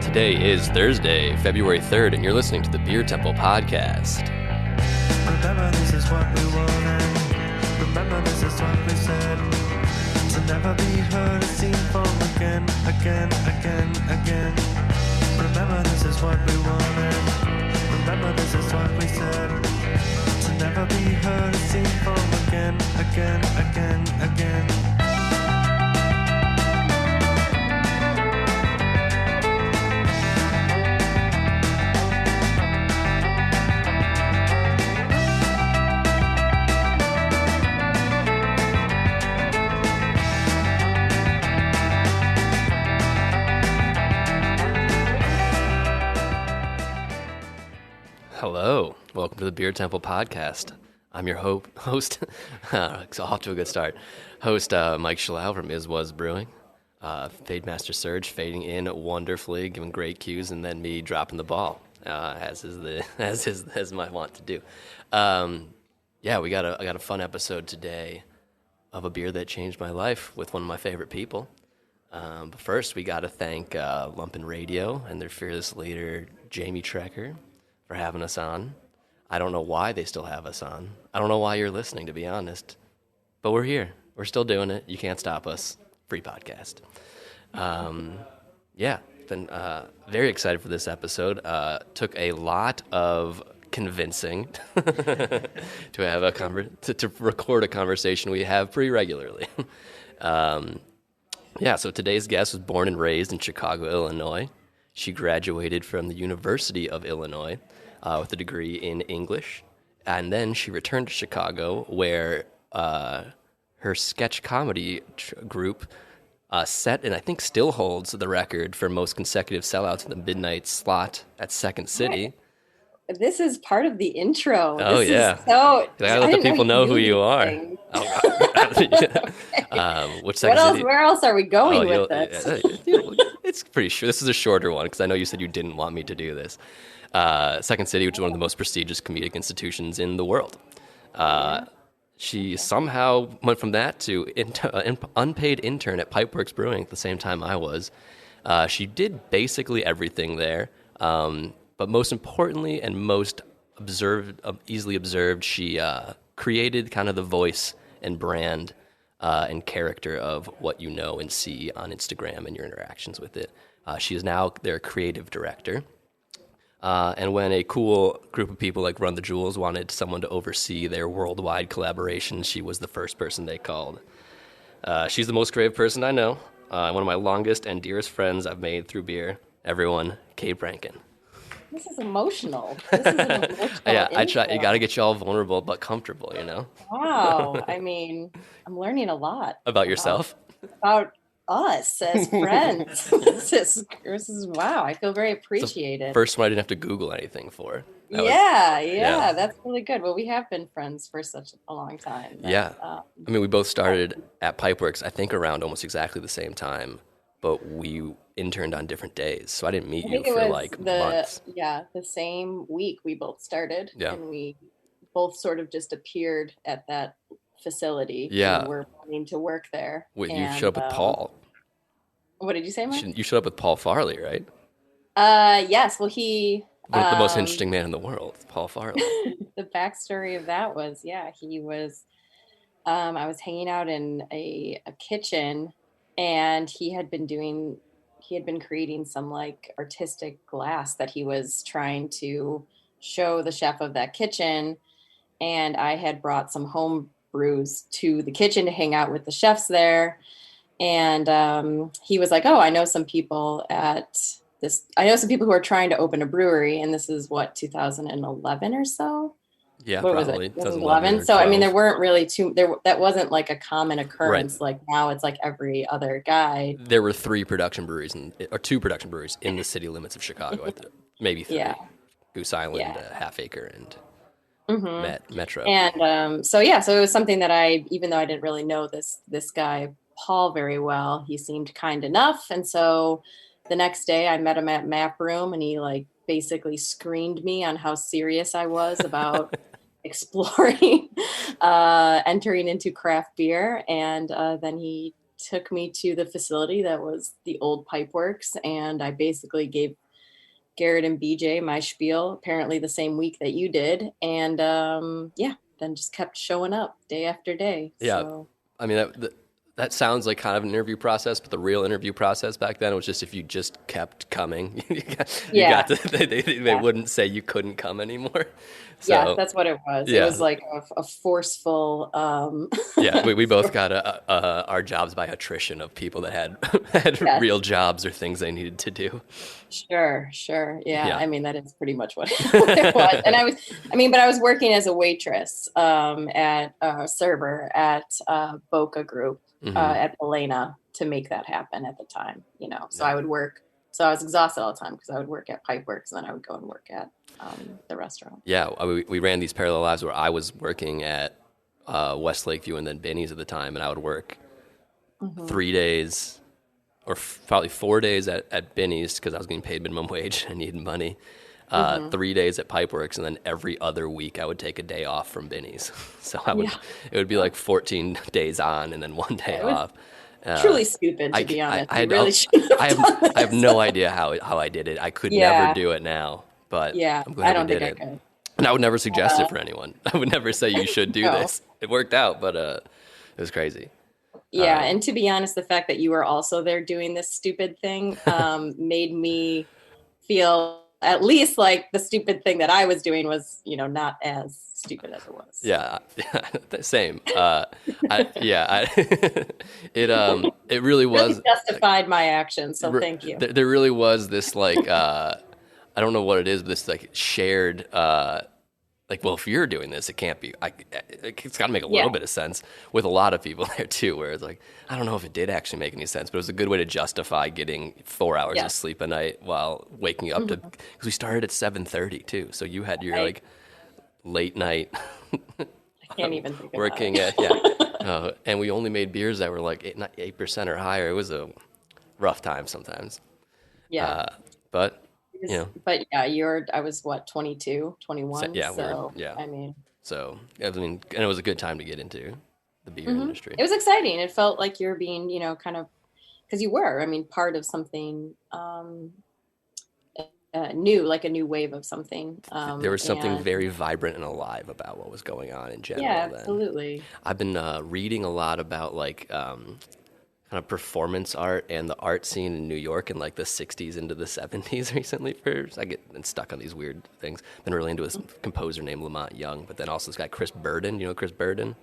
Today is Thursday, February 3rd, and you're listening to the Beer Temple Podcast. Remember, this is what we wanted. Remember, this is what we said. To never be heard or seen from again. Remember, this is what we wanted. Remember, this is what we said. To never be heard or seen from again. Hello, welcome to the Beer Temple Podcast. I'm your host, off to a good start, host Mike Schallau from Is Was Brewing. Fade Master Surge fading in wonderfully, giving great cues, and then me dropping the ball, as my want to do. I got a fun episode today of a beer that changed my life with one of my favorite people. But first, we got to thank Lumpin' Radio and their fearless leader, Jamie Trecker, for having us on. I don't know why they still have us on. I don't know why you're listening, to be honest. But we're here. We're still doing it. You can't stop us. Free podcast. Been very excited for this episode. Took a lot of convincing to have to record a conversation we have pretty regularly. So today's guest was born and raised in Chicago, Illinois. She graduated from the University of Illinois with a degree in English, and then she returned to Chicago, where her sketch comedy group set, and I think still holds, the record for most consecutive sellouts in the midnight slot at Second City. This is part of the intro. Oh, this yeah. Is so, I let the people know who you are. Which Second City? Where else are we going with this? It's pretty sure. This is a shorter one because I know you said you didn't want me to do this. Second City, which is one of the most prestigious comedic institutions in the world. She somehow went from that to unpaid intern at Pipeworks Brewing at the same time I was. She did basically everything there. But most importantly and most easily observed, she created kind of the voice and brand and character of what you know and see on Instagram and your interactions with it. She is now their creative director. And when a cool group of people like Run the Jewels wanted someone to oversee their worldwide collaboration, she was the first person they called. She's the most creative person I know. One of my longest and dearest friends I've made through beer. Everyone, Kate Brankin. This is emotional. I try. You got to get you all vulnerable but comfortable, you know? Wow. I mean, I'm learning a lot. About yourself? About us as friends. This is wow. I feel very appreciated. First one I didn't have to Google anything for. Yeah, that's really good. Well, we have been friends for such a long time. We both started at Pipeworks, I think around almost exactly the same time, but we interned on different days, so I didn't meet you for months. Yeah, the same week we both started, and we both sort of just appeared at that facility. Yeah, and we're planning to work there. Wait, you showed up with Paul. What did you say, Mike? You showed up with Paul Farley, right? Yes. Well, he the most interesting man in the world, Paul Farley. The backstory of that was, he was. I was hanging out in a kitchen, and he had been creating some like artistic glass that he was trying to show the chef of that kitchen. And I had brought some home brews to the kitchen to hang out with the chefs there. And he was like, I know some people who are trying to open a brewery. And this is 2011 or so. Yeah, what probably. Was it? 2011. So, there weren't really that wasn't like a common occurrence. Right. Like now it's like every other guy. There were 2 production breweries in the city limits of Chicago. Maybe 3. Yeah. Goose Island, Half Acre, and Metro. And so it was something that even though I didn't really know this guy, Paul, very well, he seemed kind enough. And so the next day I met him at Map Room, and he like basically screened me on how serious I was about exploring, entering into craft beer. And then he took me to the facility that was the old Pipeworks, and I basically gave Garrett and BJ my spiel, apparently the same week that you did, and then just kept showing up day after day. Yeah. So I mean, that sounds like kind of an interview process, but the real interview process back then was just if you just kept coming, they wouldn't say you couldn't come anymore. So, yeah, that's what it was. It was like a forceful. Yeah, we both got our jobs by attrition of people that had real jobs or things they needed to do. Sure. Yeah. I mean, that is pretty much what it was. And I was working as a waitress at server at Boca Group at Elena to make that happen at the time, So I would work. So I was exhausted all the time because I would work at Pipeworks and then I would go and work at the restaurant. Yeah, we ran these parallel lives where I was working at West Lakeview and then Benny's at the time, and I would work 3 days or probably 4 days at Benny's because I was getting paid minimum wage and I needed money. 3 days at Pipeworks, and then every other week I would take a day off from Benny's. So it would be like 14 days on and then 1 day off. Truly stupid, to be honest. I have no idea how I did it. I could never do it now, but I'm glad I don't we did think it. I could. And I would never suggest it for anyone. I would never say you should do this. It worked out, but it was crazy. Yeah, and to be honest, the fact that you were also there doing this stupid thing made me feel at least like the stupid thing that I was doing was, not as stupid as it was. Yeah, same. It really was justified my actions. So thank you. There really was this like I don't know what it is, but this like shared well, if you're doing this, it can't be. It's got to make a little bit of sense with a lot of people there too. Where it's like, I don't know if it did actually make any sense, but it was a good way to justify getting 4 hours of sleep a night while waking up because we started at 7:30 too. So you had your like late night. I can't even think working at and we only made beers that were like 8% or higher. It was a rough time sometimes. Yeah, but. But I was 22, 21. Yeah, so, and it was a good time to get into the beer industry. It was exciting. It felt like you're being, kind of, because you were, part of something new, like a new wave of something. There was something very vibrant and alive about what was going on in general. Yeah, then. absolutely. I've been reading a lot about kind of performance art and the art scene in New York in like the 60s into the 70s recently. I get stuck on these weird things. Been really into a composer named Lamont Young, but then also this guy Chris Burden. You know Chris Burden?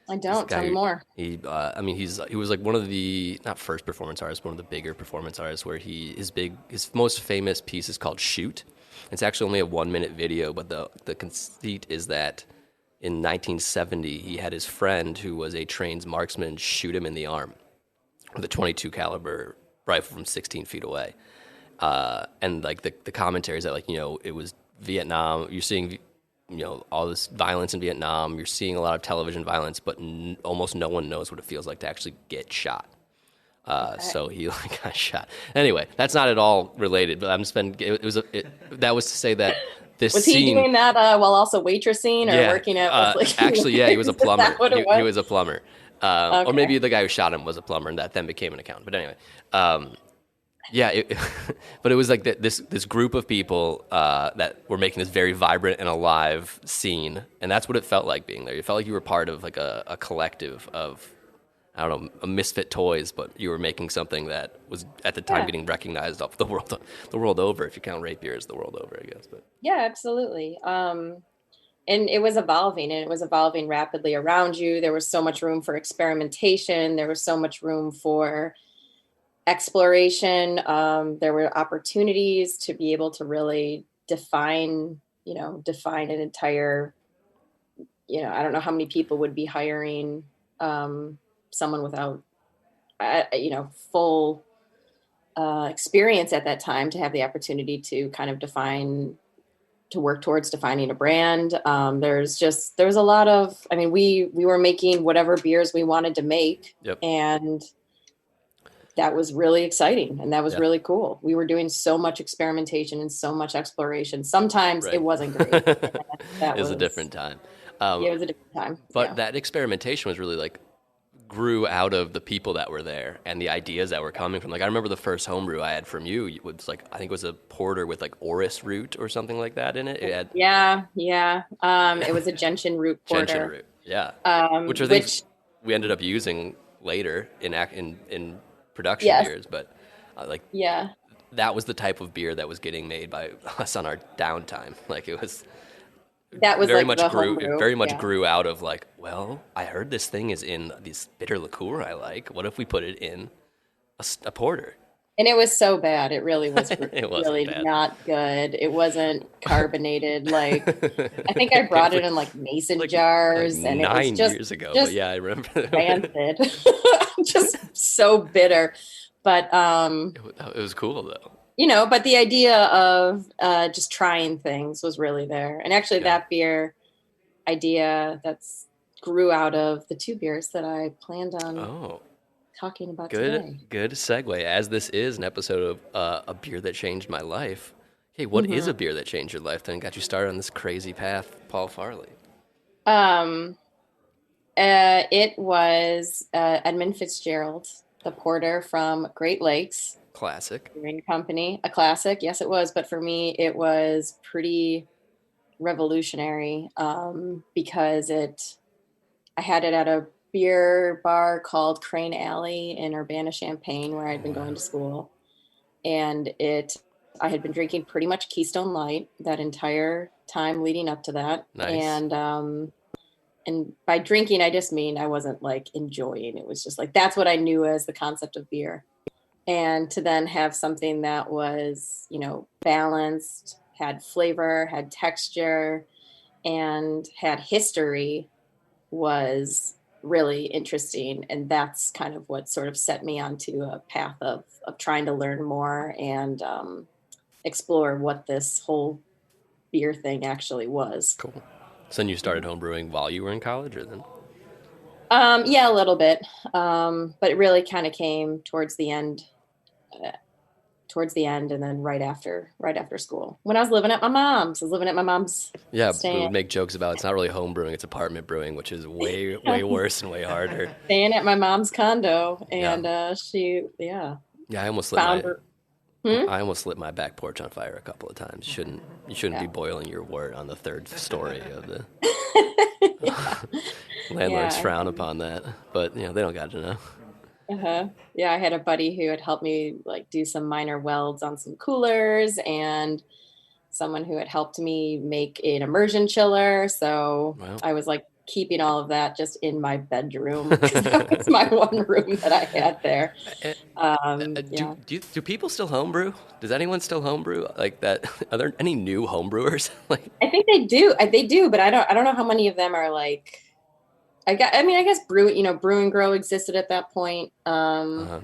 I don't. Tell me more. He was like one of the not first performance artists, one of the bigger performance artists. Where his most famous piece is called Shoot. It's actually only a 1-minute video, but the conceit is that in 1970 he had his friend who was a trained marksman shoot him in the arm with a .22 caliber rifle from 16 feet away. And like the commentary is that it was Vietnam. You're seeing, all this violence in Vietnam. You're seeing a lot of television violence, but almost no one knows what it feels like to actually get shot. So he got shot. Anyway, that's not at all related, but that was to say that this was he doing that while also waitressing or working at actually, he was a plumber. Is that what it was? He was a plumber. Or maybe the guy who shot him was a plumber, and that then became an accountant. But anyway, but it was like this group of people that were making this very vibrant and alive scene, and that's what it felt like being there. You felt like you were part of like a collective of, I don't know, a misfit toys, but you were making something that was at the time getting recognized up the world over. If you count Rapier as the world over, I guess. But yeah, absolutely. And it was evolving, and it was evolving rapidly around you. There was so much room for experimentation. There was so much room for exploration. There were opportunities to be able to really define an entire, I don't know how many people would be hiring someone without, full experience at that time to have the opportunity to kind of to work towards defining a brand. There was a lot of, we were making whatever beers we wanted to make. Yep. And that was really exciting. And that was really cool. We were doing so much experimentation and so much exploration. Sometimes it wasn't great. It was a different time. It was a different time. But that experimentation was really like grew out of the people that were there and the ideas that were coming from. Like, I remember the first homebrew I had from you was like, I think it was a porter with like orris root or something like that in it. It had Yeah. It was a gentian root gentian porter. root, yeah, which are things we ended up using later in production Yes, beers. But like yeah, that was the type of beer that was getting made by us on our downtime. Like it was that was like the it homebrew. very much Yeah. grew out of like, well, I heard this thing is in this bitter liqueur I like. What if we put it in a porter? And it was so bad. It really was It wasn't really bad. not good. It wasn't carbonated. Like, I think I It brought it was in like mason like jars, and it was 9 years ago, but just yeah, I remember. rancid, just so bitter. But It was cool though. but the idea of just trying things was really there. And actually, Yeah. that beer idea that's grew out of the two beers that I planned on Oh, talking about good, today. good segue. As this is an episode of a beer that changed my life. Hey, what is a beer that changed your life then got you started on this crazy path, Paul Farley? Um, it was Edmund Fitzgerald, the porter from Great Lakes Classic. Brewing Company. A classic, yes, it was. But for me, it was pretty revolutionary because I had it at a beer bar called Crane Alley in Urbana-Champaign, where I'd been going to school. And I had been drinking pretty much Keystone Light that entire time leading up to that. Nice. And by drinking, I just mean I wasn't like enjoying. It was just like, that's what I knew as the concept of beer. And to then have something that was, balanced, had flavor, had texture, and had history was really interesting. And that's kind of what sort of set me onto a path of trying to learn more and explore what this whole beer thing actually was. Cool. So then you started homebrewing while you were in college, or then? Yeah, a little bit. But it really kind of came towards the end, and then right after school. When I was living at my mom's, Yeah, we would staying, make jokes about it's not really home brewing, it's apartment brewing, which is way, way worse and way harder. staying at my mom's condo, and Yeah. yeah, Yeah, I almost found her. Hmm? lit my back porch on fire a couple of times. You shouldn't be boiling your wort on the third story of the landlords Yeah. frown upon that, but they don't got to know. Yeah, I had a buddy who had helped me like do some minor welds on some coolers, and someone who had helped me make an immersion chiller. So Wow. I was like keeping all of that just in my bedroom because that was my one room that I had there. Yeah. Do people still homebrew? Does anyone still homebrew like that? Are there any new homebrewers? Like, I think they do. They do, but I don't know how many of them are like. I guess Brew and Grow existed at that point. But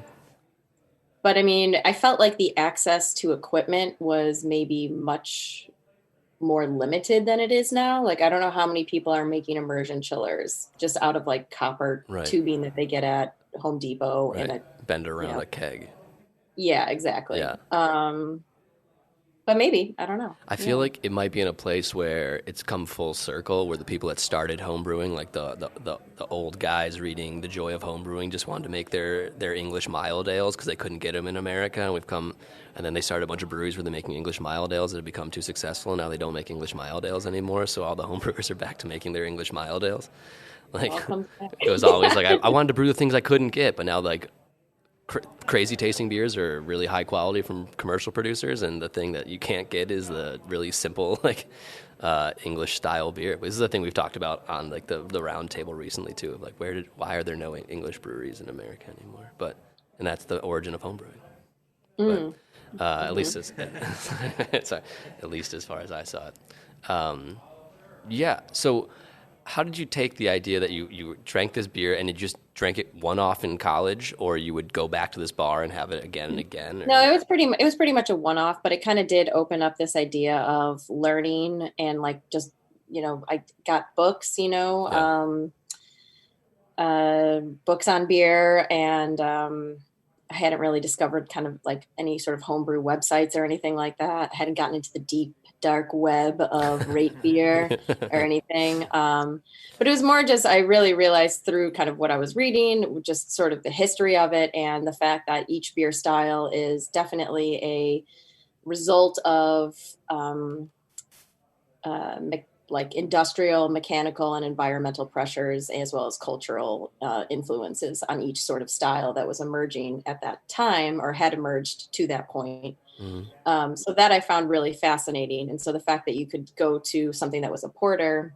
I mean, I felt like the access to equipment was maybe much more limited than it is now. Like, I don't know how many people are making immersion chillers just out of like copper Right. tubing that they get at Home Depot. right, And bend around a keg. yeah, exactly. Yeah. But maybe, I don't know. I feel like it might be in a place where it's come full circle, where the people that started homebrewing, like the old guys reading The Joy of Homebrewing, just wanted to make their English mild ales because they couldn't get them in America. And then they started a bunch of breweries where they're making English mild ales that have become too successful. Now they don't make English mild ales anymore, so all the homebrewers are back to making their English mild ales. Like, All comes back. it was always like, I wanted to brew the things I couldn't get, but now like crazy tasting beers are really high quality from commercial producers, and the thing that you can't get is the really simple like English style beer. This is the thing we've talked about on like the round table recently too, of like why are there no English breweries in America anymore? And that's the origin of homebrewing. But at least sorry, at least as far as I saw it. Yeah. So how did you take the idea that you drank this beer and you just drank it one-off in college, or you would go back to this bar and have it again and again? Or? No, it was pretty much a one-off, but it kind of did open up this idea of learning and like just, I got books, books on beer, and I hadn't really discovered kind of like any sort of homebrew websites or anything like that. I hadn't gotten into the deep dark web of rate beer or anything. But it was more just, I really realized through kind of what I was reading, just sort of the history of it and the fact that each beer style is definitely a result of like industrial, mechanical, and environmental pressures, as well as cultural influences on each sort of style that was emerging at that time or had emerged to that point. So that I found really fascinating. And so the fact that you could go to something that was a porter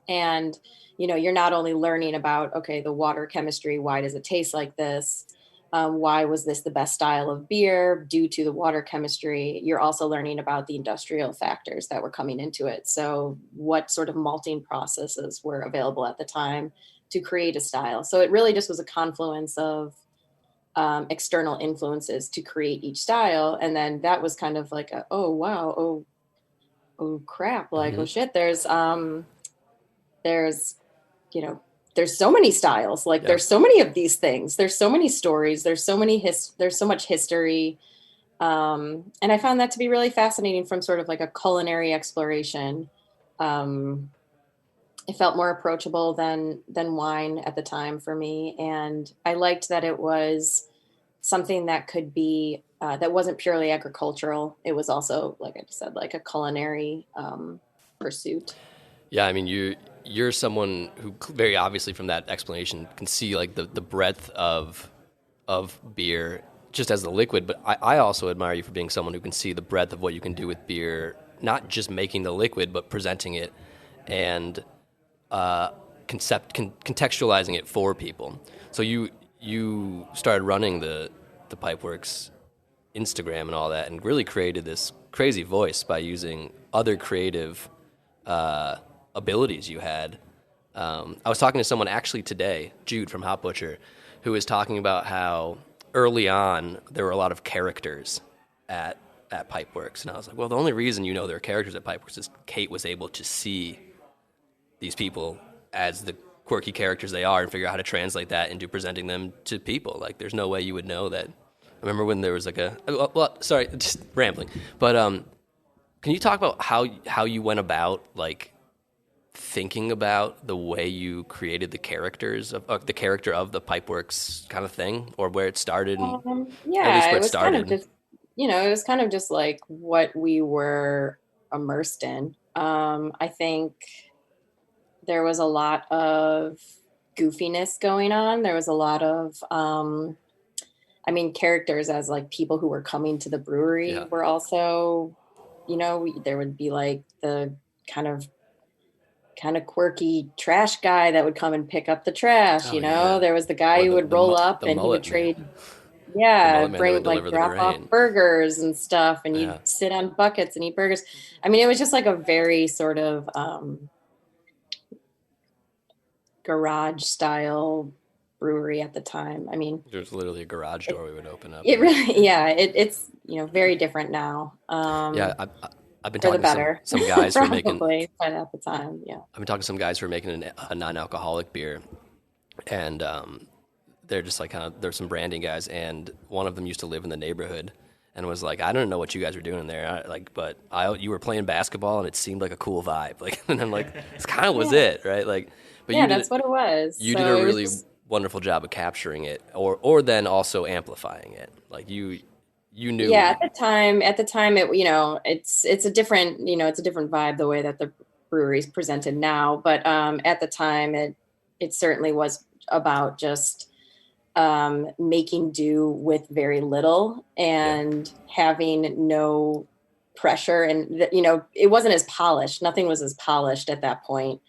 and, you know, you're not only learning about, okay, the water chemistry, why does it taste like this? Why was this the best style of beer due to the water chemistry? You're also learning about the industrial factors that were coming into it. So what sort of malting processes were available at the time to create a style? So it really just was a confluence of external influences to create each style. And then that was kind of like, oh, wow. Oh crap. Like, oh shit, you know, there's so many styles, like there's so many of these things, there's so many stories, there's so much history. And I found that to be really fascinating from sort of like a culinary exploration. It felt more approachable than wine at the time for me. And I liked that it was something that could be, that wasn't purely agricultural. It was also, like I just said, like a culinary pursuit. Yeah, I mean, you're someone who very obviously from that explanation can see like the breadth of beer just as the liquid, but I also admire you for being someone who can see the breadth of what you can do with beer, not just making the liquid, but presenting it and contextualizing it for people. So you started running the Pipeworks Instagram and all that, and really created this crazy voice by using other creative abilities you had. I was talking to someone actually today, Jude from Hot Butcher, who was talking about how early on there were a lot of characters at Pipeworks, and I was like, well, the only reason you know there are characters at Pipeworks is Kate was able to see these people as the quirky characters they are and figure out how to translate that into presenting them to people. Like, there's no way you would know that. I remember when there was like sorry, just rambling, but can you talk about how you went about like thinking about the way you created the characters of the character of the Pipeworks kind of thing, or where it started, and, or at least Yeah, where it it was kind started? of just, you know, it was kind of just like what we were immersed in. I think there was a lot of goofiness going on. There was a lot of, I mean, characters as like people who were coming to the brewery Yeah. were also, you know, there would be like the kind of quirky trash guy that would come and pick up the trash, Oh you know. yeah. There was the guy Or who would roll up the and he would mullet man, trade, the yeah, mullet man that would bring like deliver the drop off grain. burgers and stuff, and you'd Yeah. sit on buckets and eat burgers. I mean, it was just like a very sort of garage style brewery at the time. I mean, There's literally a garage door we would open up. it really, yeah, it's, you know, very different now. Yeah, I've been For the talking to better, some guys who are making. probably, but at the time, yeah. I've been talking to some guys who are making a non-alcoholic beer, and they're just like kind of, there's some branding guys, and one of them used to live in the neighborhood, and was like, I don't know what you guys were doing there, you were playing basketball, and it seemed like a cool vibe, like, and I'm like, this kind of was it, right? Like, but Yeah, that's what it was. You So did a it was really just, wonderful job of capturing it, or then also amplifying it, like you knew. yeah, at the time it, you know, it's a different, you know, it's a different vibe the way that the brewery's presented now, but at the time it certainly was about just making do with very little Yeah. and having no pressure, and you know, it wasn't as polished, nothing was as polished at that point.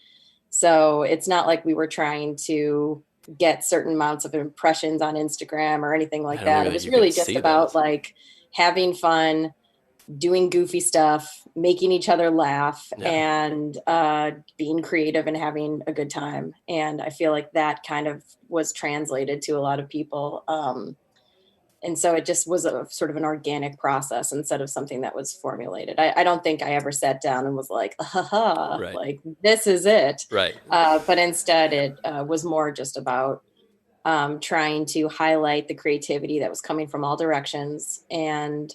So it's not like we were trying to get certain amounts of impressions on Instagram or anything like I don't that. even It think was you really could just see about those. like having fun, doing goofy stuff, making each other laugh, Yeah. and being creative and having a good time. And I feel like that kind of was translated to a lot of people. And so it just was a sort of an organic process instead of something that was formulated. I don't think I ever sat down and was like, haha, Right. like this is it. Right. But instead it was more just about trying to highlight the creativity that was coming from all directions, and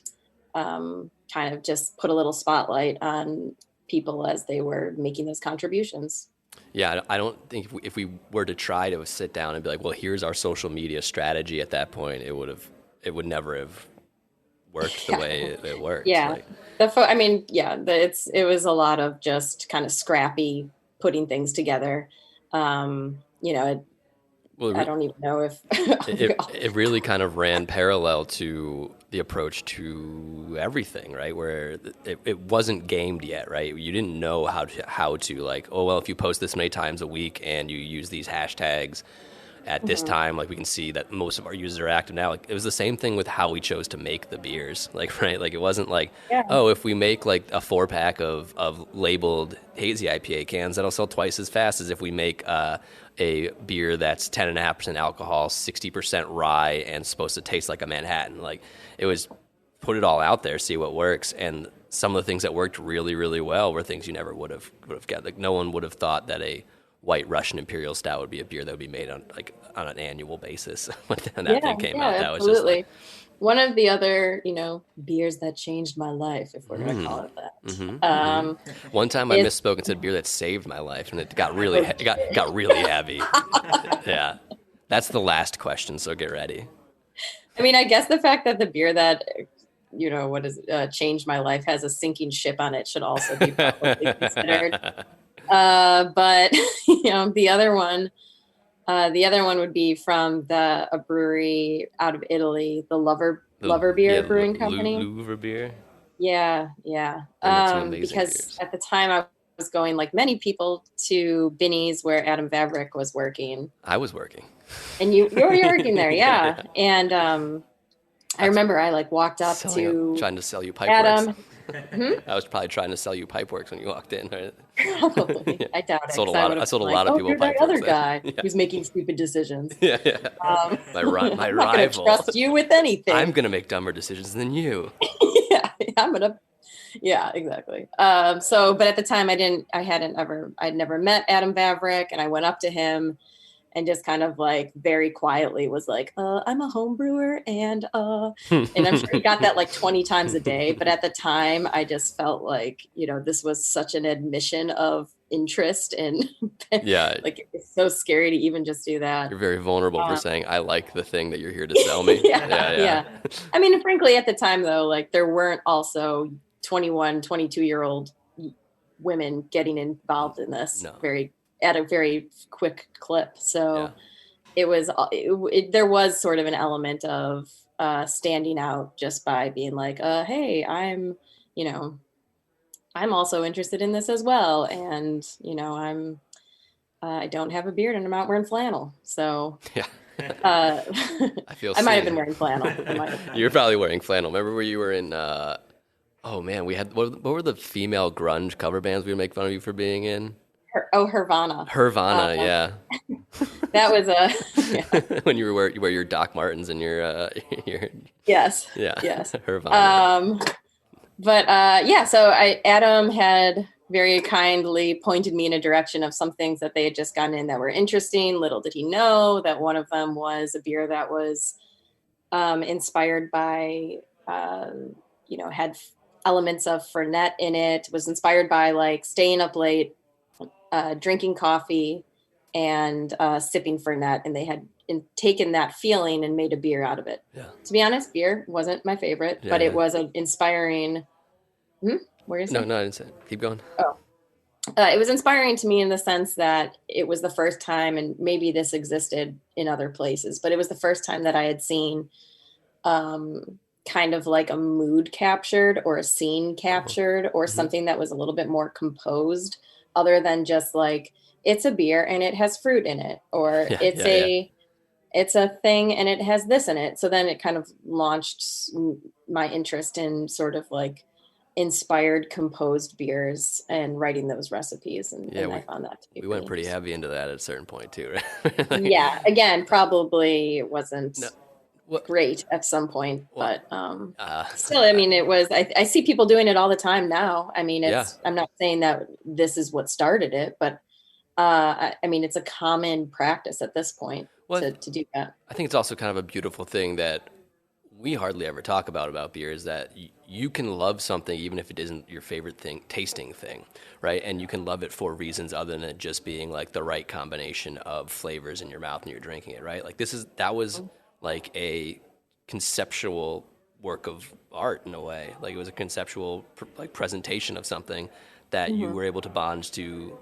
kind of just put a little spotlight on people as they were making those contributions. Yeah, I don't think if we were to try to sit down and be like, well, here's our social media strategy at that point, it would never have worked the Yeah. way it worked. Yeah. Like, I mean, yeah, it was a lot of just kind of scrappy putting things together. well, I don't even know if it really kind of ran parallel to the approach to everything, right? Where it wasn't gamed yet, right? You didn't know how to like, oh well, if you post this many times a week and you use these hashtags at this time, like we can see that most of our users are active now. Like it was the same thing with how we chose to make the beers, like right, like it wasn't like, yeah. oh, if we make like a 4-pack of labeled hazy IPA cans, that'll sell twice as fast as if we make a beer that's 10.5% alcohol, 60% rye, and supposed to taste like a Manhattan. Like it was put it all out there, see what works, and some of the things that worked really, really well were things you never would have got. Like no one would have thought that a White Russian Imperial Stout would be a beer that would be made on an annual basis when that thing came out. That was just absolutely. like, One of the other, beers that changed my life, if we're going to call it that. one time I misspoke and said beer that saved my life, and it got really got really heavy. Yeah, that's the last question, so get ready. I mean, I guess the fact that the beer that changed my life has a sinking ship on it should also be probably considered. But the other one would be from a brewery out of Italy, the Lover Beer Brewing Company. Louvre beer. Yeah. Because beers. at the time I was going, like many people, to Binny's where Adam Vavrick was working. I was working. And you were working there, yeah. And I remember I walked up trying to sell you Pipeworks. Adam. I was probably trying to sell you Pipeworks when you walked in, right? Probably. Yeah. I doubt it. I sold a lot of people you're that Pipeworks. other guy who's making stupid decisions. Yeah. My My I'm not gonna rival. trust you with anything. I'm gonna make dumber decisions than you. Yeah, exactly. But at the time I'd never met Adam Vavrick, and I went up to him and just kind of very quietly was like, I'm a home brewer, and I'm sure he got that 20 times a day. But at the time I just felt like, this was such an admission of interest, and yeah, it's so scary to even just do that. You're very vulnerable for saying, I like the thing that you're here to sell me. Yeah. I mean, frankly, at the time though, there weren't also 21, 22-year-old women getting involved in this at a very quick clip. So there was sort of an element of standing out just by being like, hey, I'm also interested in this as well. And, I don't have a beard and I'm out wearing flannel. So I feel I might have been wearing flannel. You're probably wearing flannel. Remember where you were in, oh man, we had, what were the female grunge cover bands we would make fun of you for being in? Hervana. Yeah. That was when you wear your Doc Martens and your yes. Yeah. Yes. Hervana. So Adam had very kindly pointed me in a direction of some things that they had just gotten in that were interesting. Little did he know that one of them was a beer that was inspired by had elements of Fernet in it, was inspired by staying up late, drinking coffee, and sipping Fernet, and they had taken that feeling and made a beer out of it. Yeah. To be honest, beer wasn't my favorite, but it was an inspiring. Where is it? No, I didn't say it. Keep going. Oh. It was inspiring to me in the sense that it was the first time, and maybe this existed in other places, but it was the first time that I had seen kind of a mood captured or a scene captured or something that was a little bit more composed, other than just it's a beer and it has fruit in it, or it's a thing and it has this in it. So then it kind of launched my interest in sort of inspired composed beers and writing those recipes. And I found that to be we went pretty heavy into that at a certain point too, right? Again, probably wasn't great at some point, but still, I mean, it was, I see people doing it all the time now. I mean, I'm not saying that this is what started it, but I mean, it's a common practice at this point to do that. I think it's also kind of a beautiful thing that we hardly ever talk about beer is that you can love something even if it isn't your favorite tasting thing, right? And you can love it for reasons other than it just being like the right combination of flavors in your mouth and you're drinking it, right? Like that was like a conceptual work of art in a way. Like it was a conceptual like presentation of something that you were able to bond to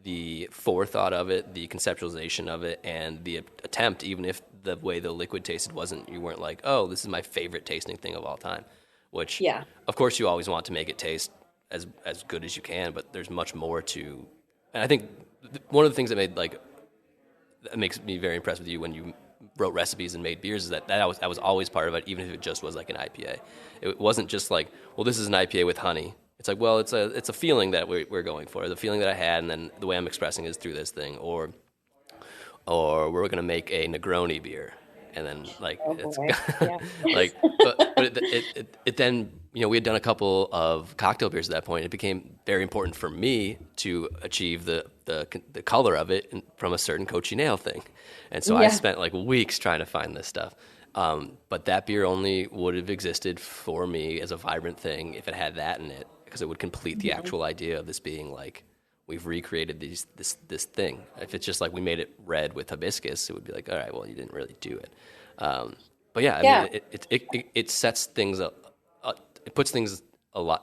the forethought of it, the conceptualization of it, and the attempt, even if the way the liquid tasted you weren't like, oh, this is my favorite tasting thing of all time, which, of course, you always want to make it taste as good as you can, but there's much more to, and I think one of the things that makes me very impressed with you when you wrote recipes and made beers is that was always part of it, even if it just was like an IPA. It wasn't just like, well, this is an IPA with honey. It's like, well, it's a feeling that we're going for, the feeling that I had, and then the way I'm expressing is through this thing, or we're gonna make a Negroni beer, and then like like, but it then we had done a couple of cocktail beers at that point. It became very important for me to achieve the color of it from a certain cochineal thing, and so I spent like weeks trying to find this stuff. But that beer only would have existed for me as a vibrant thing if it had that in it, because it would complete the actual idea of this being like, we've recreated this thing. If it's just like we made it red with hibiscus, it would be like, all right, well, you didn't really do it. But I mean, it sets things up, it puts things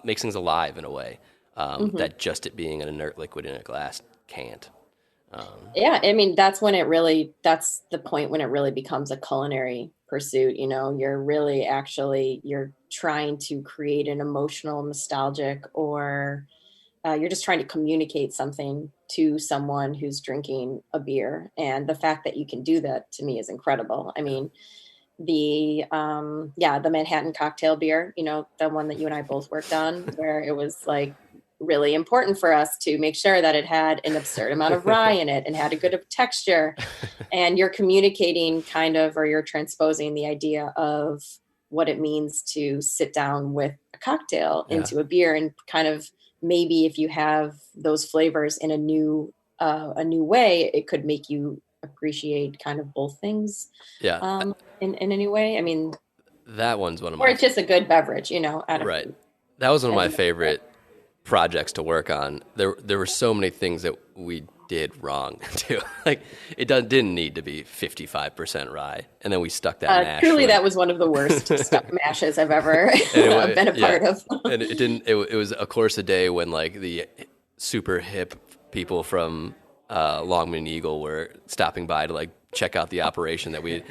makes things alive in a way that just it being an inert liquid in a glass can't. I mean, that's the point when it really becomes a culinary pursuit. You're really you're trying to create an emotional, nostalgic, or you're just trying to communicate something to someone who's drinking a beer. And the fact that you can do that, to me, is incredible. I mean, the Manhattan cocktail beer, the one that you and I both worked on, where it was like really important for us to make sure that it had an absurd amount of rye in it and had a good texture. And you're communicating or you're transposing the idea of what it means to sit down with a cocktail into a beer, and kind of maybe if you have those flavors in a new way, it could make you appreciate kind of both things in a new way. I mean, that one's one of my... Or it's just a good beverage, Right. That was one of my favorite projects to work on. There were so many things that we did wrong too. Like it didn't need to be 55% rye, and then we stuck that mash. Truly, that was one of the worst stuck mashes I've ever been a part of. And it didn't. It was a course a day when like the super hip people from Longman Eagle were stopping by to like check out the operation that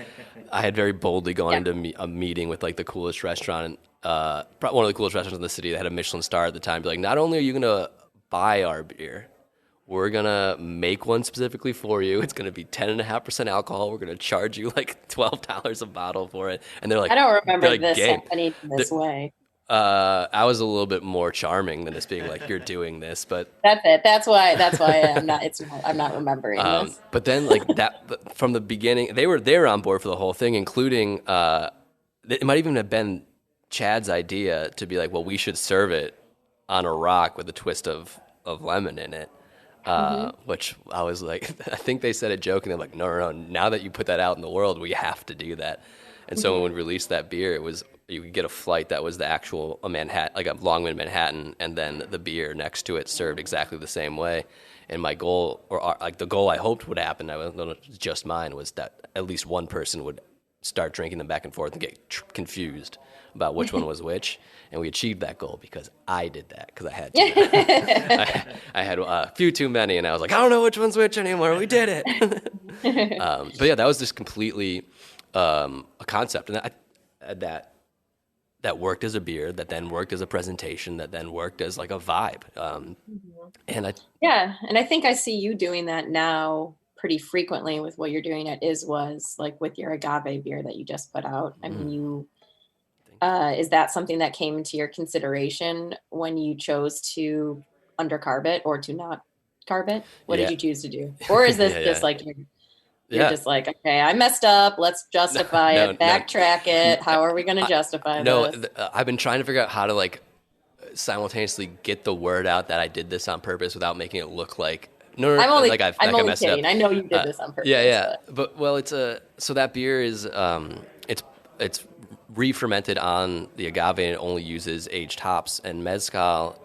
I had very boldly gone into a meeting with like the coolest restaurant, one of the coolest restaurants in the city that had a Michelin star at the time. Be like, not only are you gonna buy our beer, we're going to make one specifically for you. It's going to be 10.5% alcohol. We're going to charge you like $12 a bottle for it. And they're like, I don't remember like, this happening this way. I was a little bit more charming than just being like, you're doing this, but that's it. That's why I'm not remembering this. But then like that from the beginning, they were on board for the whole thing, including, it might even have been Chad's idea to be like, well, we should serve it on a rock with a twist of lemon in it. Which I was like, I think they said it joking. They're like, no, now that you put that out in the world, we have to do that. And so when we released that beer, you could get a flight that was the actual Manhattan, like a Longman Manhattan, and then the beer next to it served exactly the same way. And my goal, the goal I hoped would happen, I don't know if it's just mine, was that at least one person would start drinking them back and forth and get confused about which one was which. And we achieved that goal because I did that, because I had to. I had a few too many, and I was like, I don't know which one's which anymore. We did it. But yeah, that was just completely a concept, and that worked as a beer, that then worked as a presentation, that then worked as like a vibe. And I think I see you doing that now pretty frequently with what you're doing at Was, like with your agave beer that you just put out. I mean, is that something that came into your consideration when you chose to undercarb it or to not carb it? What did you choose to do? Or is this just like you're just like, okay, I messed up, let's justify it, backtrack it. How are we going to justify this? I've been trying to figure out how to like simultaneously get the word out that I did this on purpose without making it look like I'm only kidding. I know you did this on purpose. But well, so that beer is it's re-fermented on the agave and it only uses aged hops. And mezcal,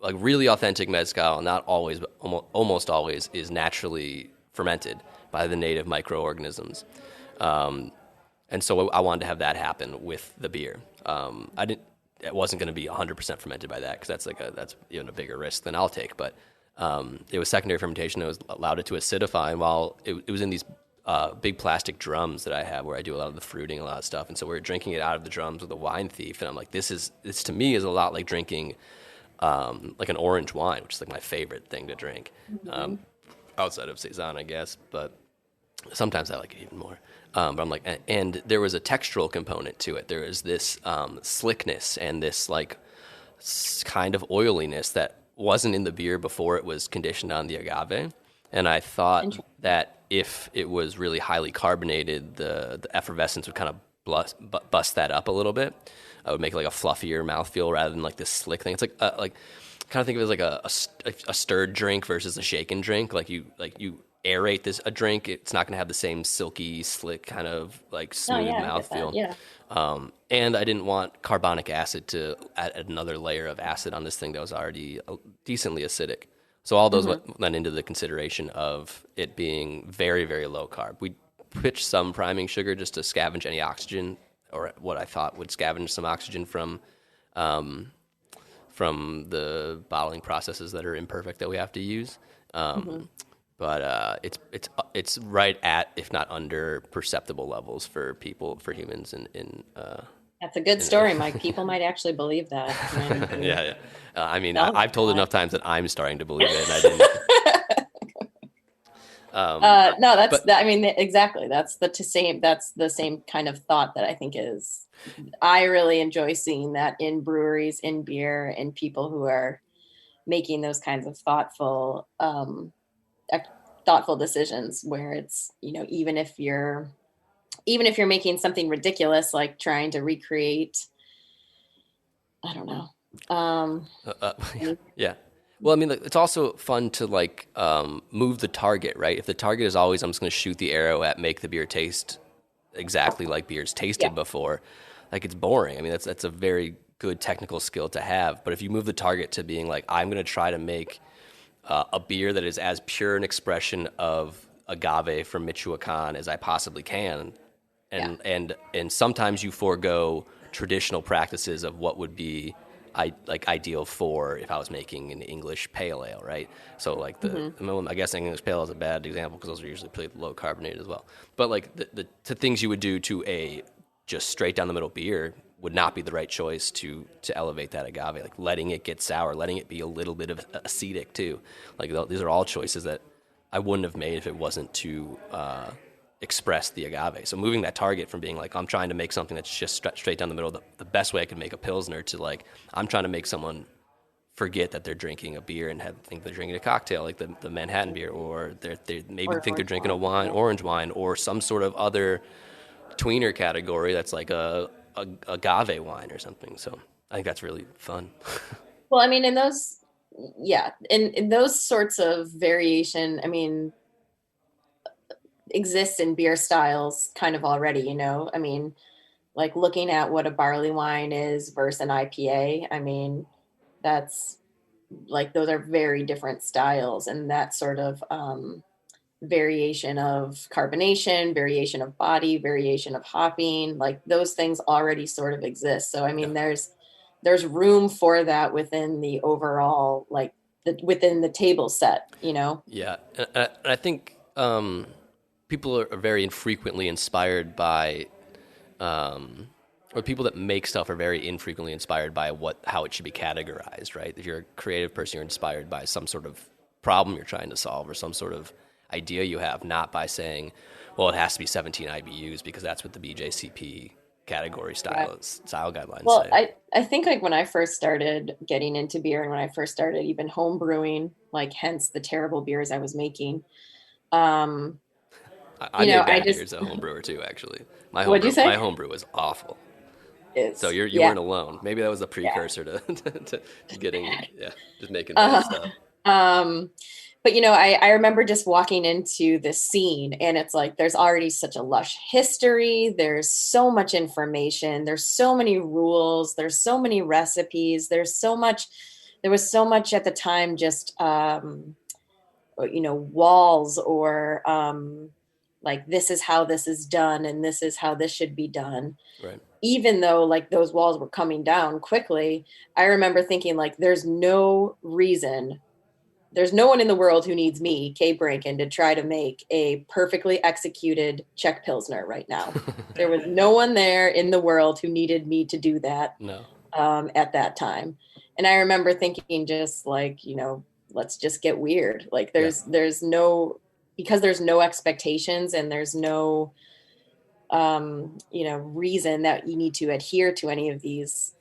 like really authentic mezcal, not always, but almost always, is naturally fermented by the native microorganisms. And so I wanted to have that happen with the beer. It wasn't going to be 100% fermented by that, because that's even a bigger risk than I'll take. But it was secondary fermentation that was allowed it to acidify. And while it was in these big plastic drums that I have, where I do a lot of the fruiting, a lot of stuff, and so we were drinking it out of the drums with a wine thief. And I'm like, this to me is a lot like drinking like an orange wine, which is like my favorite thing to drink, outside of Saison, I guess. But sometimes I like it even more. But I'm like, and there was a textural component to it. There is this slickness and this like kind of oiliness that wasn't in the beer before it was conditioned on the agave. And I thought that if it was really highly carbonated, the effervescence would kind of bust that up a little bit. I would make it like a fluffier mouthfeel rather than like this slick thing. It's like kind of think of it as like a stirred drink versus a shaken drink. Like you aerate a drink, it's not going to have the same silky, slick kind of like smooth mouthfeel. Yeah. And I didn't want carbonic acid to add another layer of acid on this thing that was already decently acidic. So all those went into the consideration of it being very, very low carb. We pitched some priming sugar just to scavenge any oxygen, or what I thought would scavenge some oxygen from the bottling processes that are imperfect that we have to use. But it's right at, if not under, perceptible levels for humans in That's a good story, Mike. People might actually believe that. Yeah. I mean, I've told enough times that I'm starting to believe it, and I didn't. I mean, exactly. That's the same kind of thought that I think is. I really enjoy seeing that in breweries, in beer, and people who are making those kinds of thoughtful decisions, where it's, even if you're making something ridiculous, like trying to recreate, I don't know. Yeah. Well, I mean, it's also fun to like move the target, right? If the target is always, I'm just going to shoot the arrow at make the beer taste exactly like beer's tasted before, like it's boring. I mean, that's a very good technical skill to have. But if you move the target to being like, I'm going to try to make a beer that is as pure an expression of agave from Michoacan as I possibly can, and sometimes you forego traditional practices of what would be ideal for if I was making an English pale ale, right? So like I guess English pale ale is a bad example because those are usually pretty low carbonated as well. But like the things you would do to a just straight down the middle beer would not be the right choice to elevate that agave, like letting it get sour, letting it be a little bit of acidic too. Like these are all choices that I wouldn't have made if it wasn't to express the agave. So moving that target from being like, I'm trying to make something that's just straight down the middle, the best way I could make a Pilsner, to like, I'm trying to make someone forget that they're drinking a beer and think they're drinking a cocktail, like the Manhattan beer, or they maybe think they're drinking a orange wine, or some sort of other tweener category that's like a agave wine or something. So I think that's really fun. Well, I mean, in those sorts of variation, I mean, exists in beer styles kind of already, I mean, like looking at what a barley wine is versus an IPA, I mean, that's like, those are very different styles, and that sort of variation of carbonation, variation of body, variation of hopping, like those things already sort of exist. So I mean, there's room for that within the overall, like within the table set, Yeah, and I think people are very infrequently inspired by, or people that make stuff are very infrequently inspired by how it should be categorized, right? If you're a creative person, you're inspired by some sort of problem you're trying to solve or some sort of idea you have, not by saying, well, it has to be 17 IBUs because that's what the BJCP category style guidelines say. I think like when I first started getting into beer, and when I first started even home brewing, like hence the terrible beers I was making, I made bad beers at home brewer too, actually. My home brew was awful. So you weren't alone. Maybe that was a precursor to getting, just making bad stuff. but I remember just walking into this scene, and it's like there's already such a lush history. There's so much information. There's so many rules. There's so many recipes. There was so much at the time, just walls, or like, this is how this is done, and this is how this should be done. Right. Even though like those walls were coming down quickly, I remember thinking, like, there's no one in the world who needs me, Kay Brankin, to try to make a perfectly executed Czech Pilsner right now. There was no one there in the world who needed me to do that. No. At that time. And I remember thinking, just like, let's just get weird. Like, there's no, because there's no expectations, and there's no, reason that you need to adhere to any of these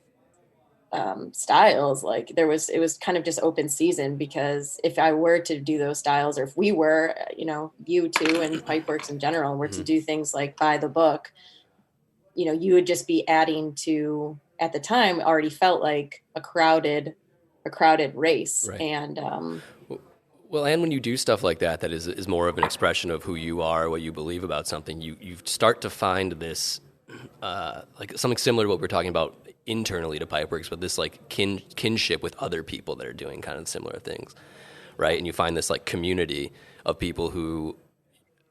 styles. Like, it was kind of just open season, because if I were to do those styles, or if we were, you two and Pipeworks in general were to do things like by the book, you would just be adding to, at the time, already felt like a crowded race. Right. And well, and when you do stuff like that is more of an expression of who you are, what you believe about something, you start to find this like something similar to what we're talking about internally to Pipeworks, but this like kinship with other people that are doing kind of similar things, right? And you find this like community of people who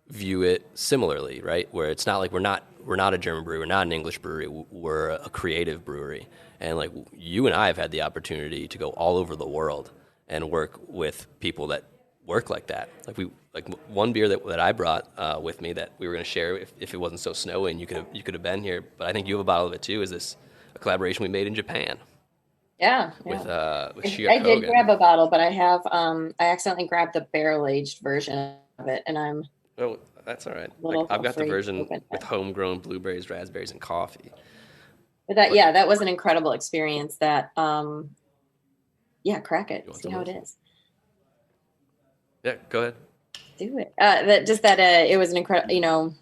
view it similarly, right? Where it's not like we're not a German brewery, we're not an English brewery, we're a creative brewery. And like you and I have had the opportunity to go all over the world and work with people that work like that. Like one beer that I brought with me that we were going to share if it wasn't so snowy, and you could have been here, but I think you have a bottle of it too. Is this a collaboration we made in Japan? Yeah. With Shia I did Kogan. grab a bottle, but I have I accidentally grabbed the barrel-aged version of it, and I'm Oh, that's all right. little I've got the afraid to version open with it. homegrown blueberries, raspberries, and coffee. But that was an incredible experience. That crack it, You want see some how of it this? is. Yeah, go ahead. Do it. It was an incredible,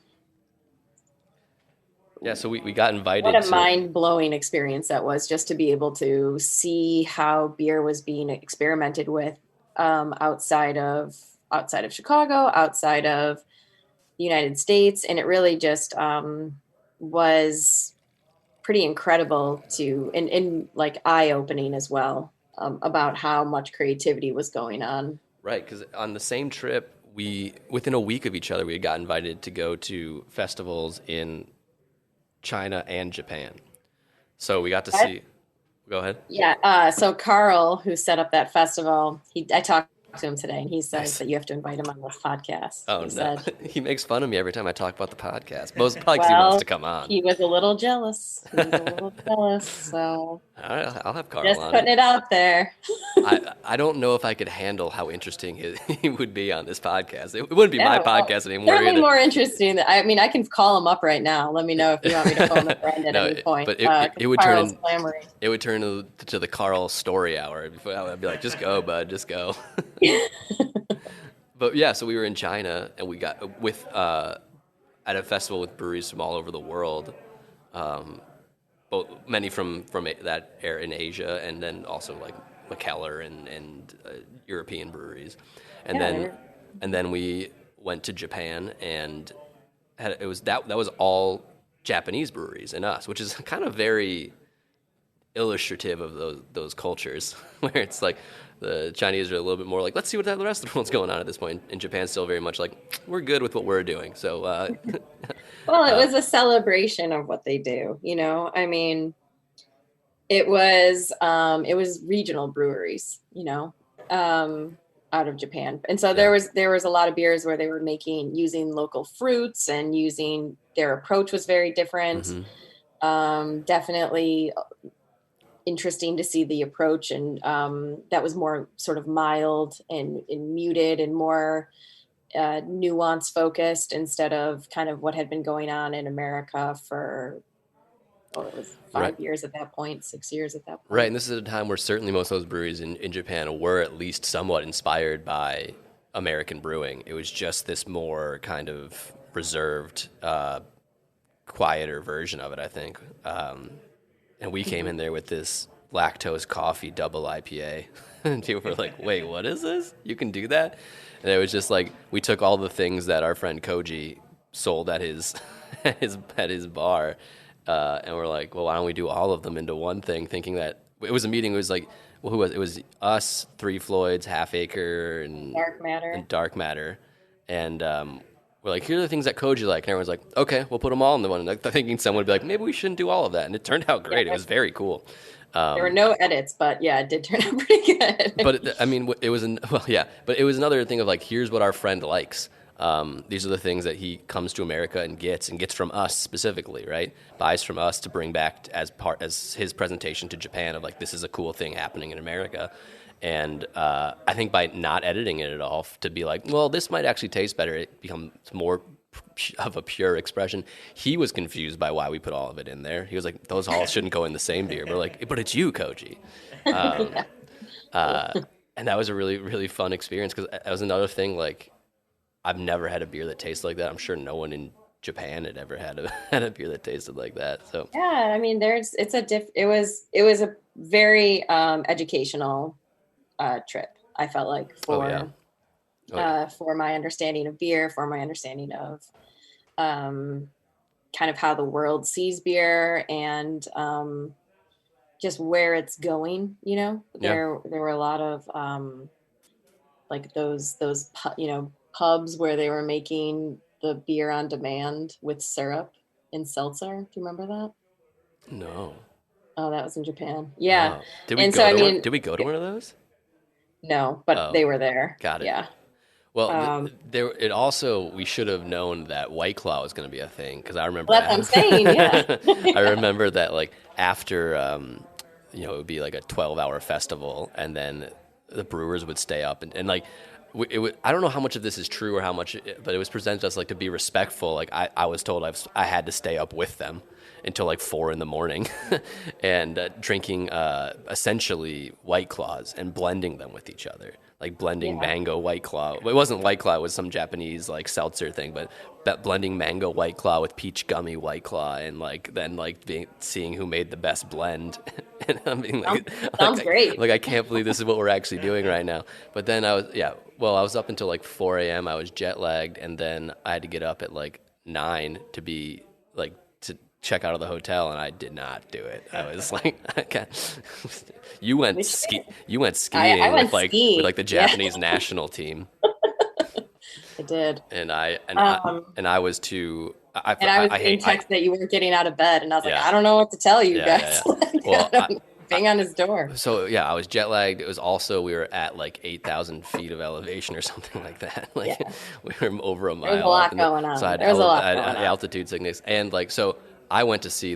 Yeah, so we got invited what a to mind-blowing experience that was, just to be able to see how beer was being experimented with outside of Chicago, outside of the United States. And it really just was pretty incredible and like eye-opening as well, about how much creativity was going on. right, because on the same trip, within a week of each other, we got invited to go to festivals in China and Japan. So we got to see. Go ahead. Yeah. So Carl, who set up that festival, I talked to him today, and he says that you have to invite him on this podcast. Oh, he no. said. He makes fun of me every time I talk about the podcast. Most probably because he wants to come on. He was a little jealous. So All right, I'll have Carl just on. putting it out there. I don't know if I could handle how interesting he would be on this podcast. It wouldn't be my podcast anymore. Certainly either. more interesting. I mean, I can call him up right now. Let me know if you want me to phone a friend at any point. But it would turn to the Carl story hour. I'd be like, just go, bud, just go. But yeah, so we were in China, and we got at a festival with breweries from all over the world, many from that area in Asia, and then also like McKellar and European breweries, and then we went to Japan, and that was all Japanese breweries and us, which is kind of very illustrative of those cultures, where it's like the Chinese are a little bit more like, let's see what the rest of the world's going on at this point. And Japan's still very much like, we're good with what we're doing. So, well, it was a celebration of what they do. I mean, it was regional breweries, out of Japan. And so there was a lot of beers where they were using local fruits, and their approach was very different. Mm-hmm. Definitely interesting to see the approach, and that was more sort of mild and muted and more nuance focused, instead of kind of what had been going on in America for it was 5 years at that point, 6 years at that point. Right, and this is a time where certainly most of those breweries in Japan were at least somewhat inspired by American brewing. It was just this more kind of reserved, quieter version of it, I think. And we came in there with this lactose coffee double IPA. And people were like, wait, what is this? You can do that? And it was just like, we took all the things that our friend Koji sold at his, at his bar. And we're like, well, why don't we do all of them into one thing? Thinking that it was a meeting. It was like, well, who was it? It was us, Three Floyds, Half Acre, and Dark Matter. And we're like, here are the things that Koji like. And everyone's like, okay, we'll put them all in the one. And like, thinking someone would be like, maybe we shouldn't do all of that. And it turned out great. Yeah. It was very cool. There were no edits, but yeah, it did turn out pretty good. But I mean, it was but it was another thing of like, here's what our friend likes. These are the things that he comes to America and gets from us specifically, right? Buys from us to bring back as his presentation to Japan of like, this is a cool thing happening in America. And I think by not editing it at all, to be like, well, this might actually taste better, it becomes more of a pure expression. He was confused by why we put all of it in there. He was like, those all shouldn't go in the same beer. We're like, but it's you, Koji. And that was a really, really fun experience, because that was another thing, like, I've never had a beer that tastes like that. I'm sure no one in Japan had ever had a beer that tasted like that. So yeah, I mean, it was a very educational trip. I felt like for my understanding of beer, for my understanding of kind of how the world sees beer, and just where it's going. You know, there were a lot of like those pubs where they were making the beer on demand with syrup and seltzer. Do you remember that? No. Oh, that was in Japan. Yeah. Oh. Did we go to one of those? No, but they were there. Got it. Yeah. Well, it also, we should have known that White Claw was going to be a thing, because I remember that's what I'm saying, yeah. I remember that, like, after, it would be like a 12-hour festival, and then the brewers would stay up and like, I don't know how much of this is true or how much, but it was presented as like, to be respectful. Like I was told I had to stay up with them until like 4 a.m. and drinking essentially White Claws and blending them with each other, like blending mango White Claw. Well, it wasn't White Claw; it was some Japanese like seltzer thing. But blending mango White Claw with peach gummy White Claw, and like then like seeing who made the best blend. And I'm being like, sounds great. Like, I can't believe this is what we're actually doing right now. But then I was up until like 4 a.m. I was jet lagged, and then I had to get up at like 9 to be like to check out of the hotel, and I did not do it. I was like, okay. You went skiing with the Japanese national team. I did. And I was too. I was in text that you weren't getting out of bed, and I was like, I don't know what to tell you guys. Well, bang on his door. So I was jet lagged. It was also, we were at like 8,000 feet of elevation or something like that. Like we were over a mile. There was a lot going on. So I had altitude sickness, and like so I went to see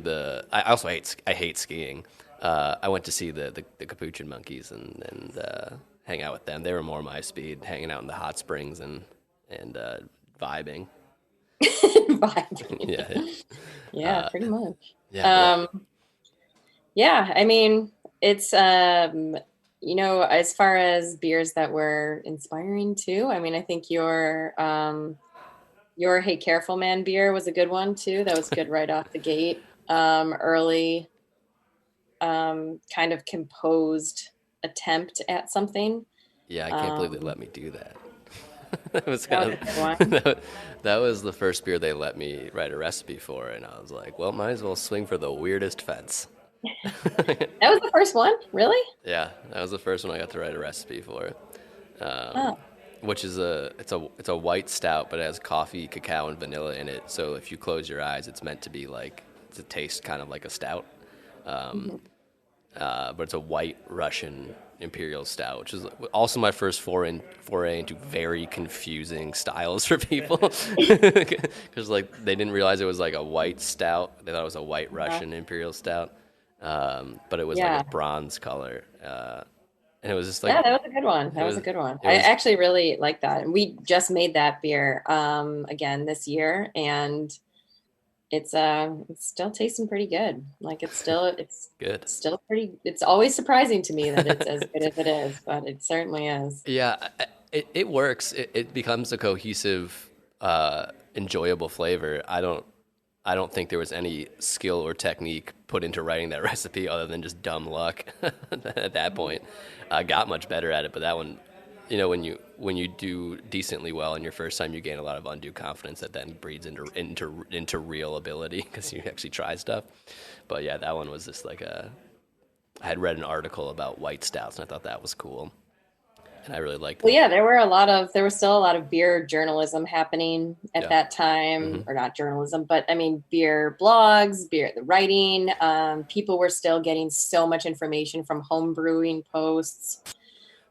I also hate skiing. I went to see the Capuchin monkeys and hang out with them. They were more my speed, hanging out in the hot springs and vibing. Yeah, pretty much. Yeah. I mean, it's as far as beers that were inspiring too, I mean, I think your Hey Careful Man beer was a good one too. That was good right off the gate. Early kind of composed attempt at something. Yeah, I can't believe they let me do that. That was that was the first beer they let me write a recipe for, and I was like, well, might as well swing for the weirdest fence. That was the first one? Really? Yeah, that was the first one I got to write a recipe for. Which is it's a white stout, but it has coffee, cacao, and vanilla in it. So if you close your eyes, it's meant to be like, to taste kind of like a stout. But it's a white Russian imperial stout, which is also my first foray into very confusing styles for people, because like they didn't realize it was like a white stout. They thought it was a white Russian imperial stout, but it was like a bronze color, and it was just like, that was a good one. That was a good one. I actually really like that, and we just made that beer again this year, and it's still tasting pretty good. Like it's good. Still pretty. It's always surprising to me that it's as good as it is, but it certainly is. Yeah, it works. It becomes a cohesive, enjoyable flavor. I don't think there was any skill or technique put into writing that recipe other than just dumb luck at that point. I got much better at it, but that one, when you do decently well in your first time, you gain a lot of undue confidence that then breeds into real ability because you actually try stuff. But yeah, that one was just like I had read an article about white stouts and I thought that was cool, and I really liked Well, it. yeah, there was still a lot of beer journalism happening at Yeah. that time, Hmm. or not journalism, but I mean, beer blogs, beer, the writing. People were still getting so much information from home brewing posts.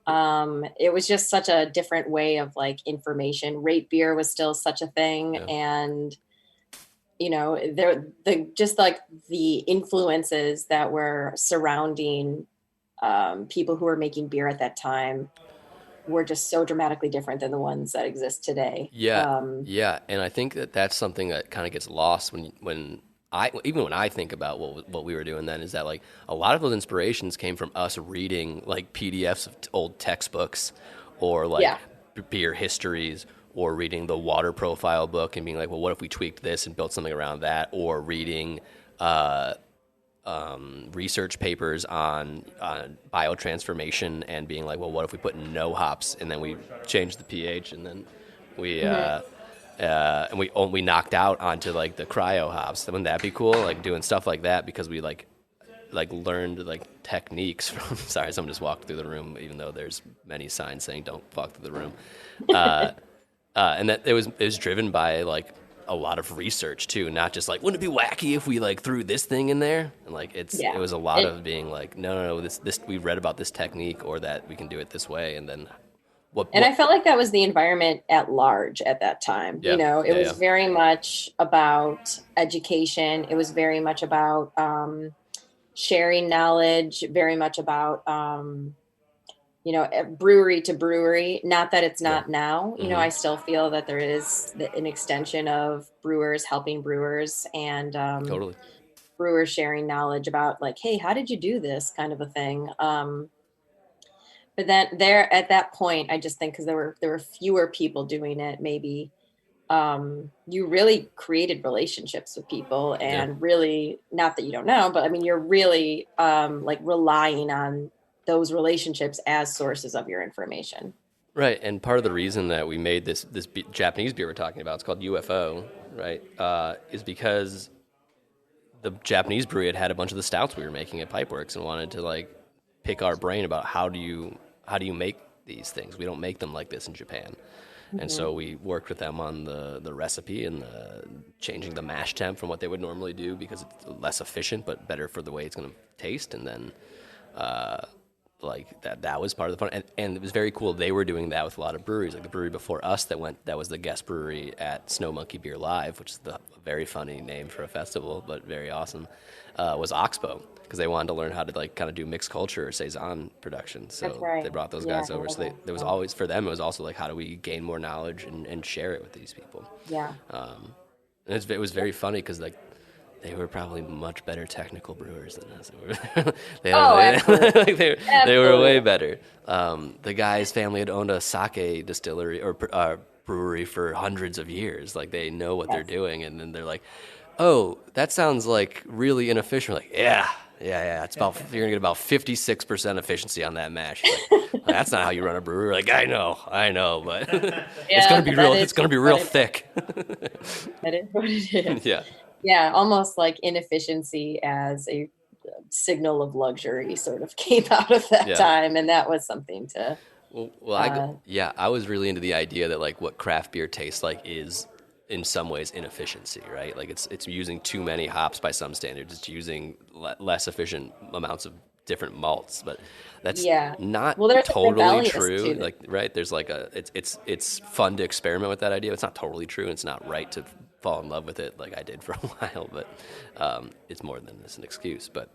It was just such a different way of like information. Rate beer was still such a thing. Yeah. And, the just like the influences that were surrounding people who were making beer at that time were just so dramatically different than the ones that exist today. Yeah, yeah, and I think that that's something that kind of gets lost when I think about what we were doing then is that like a lot of those inspirations came from us reading like PDFs of old textbooks or like Yeah. beer histories or reading the water profile book and being like, well, what if we tweaked this and built something around that, or reading uh, research papers on biotransformation and being like, well, what if we put no hops and then we changed the pH and then we Mm-hmm. we knocked out onto like the cryo hops. Wouldn't that be cool? Like doing stuff like that because we like learned like techniques from. Sorry, someone just walked through the room, even though there's many signs saying don't walk through the room. And that it was driven by like a lot of research too, not just like wouldn't it be wacky if we like threw this thing in there, and like it Yeah. was a lot of being like no, this we read about this technique or that we can do it this way, and then And I what felt like that was the environment at large at that time. yeah It yeah was yeah very much about education. It was very much about sharing knowledge, very much about, brewery to brewery. Not that it's yeah not now. hmm I still feel that there is an extension of brewers helping brewers and totally brewers sharing knowledge about, like, hey, how did you do this kind of a thing. But then there at that point, I just think because there were fewer people doing it, maybe you really created relationships with people, yeah. and really, not that you don't know, but I mean, you're really like relying on those relationships as sources of your information. Right, and part of the reason that we made Japanese beer we're talking about, it's called UFO, right, is because the Japanese brewery had a bunch of the stouts we were making at Pipeworks and wanted to like pick our brain about how do you make these things. We don't make them like this in Japan, and Hmm. so we worked with them on the recipe and changing the mash temp from what they would normally do because it's less efficient but better for the way it's going to taste, and then like that was part of the fun, and it was very cool. They were doing that with a lot of breweries, like the brewery before us that was the guest brewery at Snow Monkey Beer Live, which is the very funny name for a festival but very awesome, was Oxbow, because they wanted to learn how to like kind of do mixed culture or saison production, That's so they right. brought those Yeah, guys I over. love So that. there was always, for them, it was also like, how do we gain more knowledge and share it with these people. Yeah. And it was very funny because like they were probably much better technical brewers than us. Oh, absolutely. Like they were way Absolutely. better. The guy's family had owned a sake distillery or brewery for hundreds of years. Like they know what they're Yes. doing, and then they're like, "Oh, that sounds like really inefficient." Like, yeah, yeah, yeah. It's about you're gonna get about 56% efficiency on that mash. Like, that's not how you run a brewery. Like, I know, but it's Yeah, gonna be but real. It's gonna be real what it, thick. that is what it is. Yeah. Yeah, almost like inefficiency as a signal of luxury sort of came out of that Yeah. time, and that was something to. Uh, Yeah, I was really into the idea that like what craft beer tastes like is in some ways inefficiency, right? Like it's using too many hops by some standards. It's using less efficient amounts of different malts, but that's yeah. not Well, there's a totally rebellious true. to it. Like, right? There's like it's fun to experiment with that idea. It's not totally true, and it's not right to fall in love with it like I did for a while, but it's more than just an excuse. But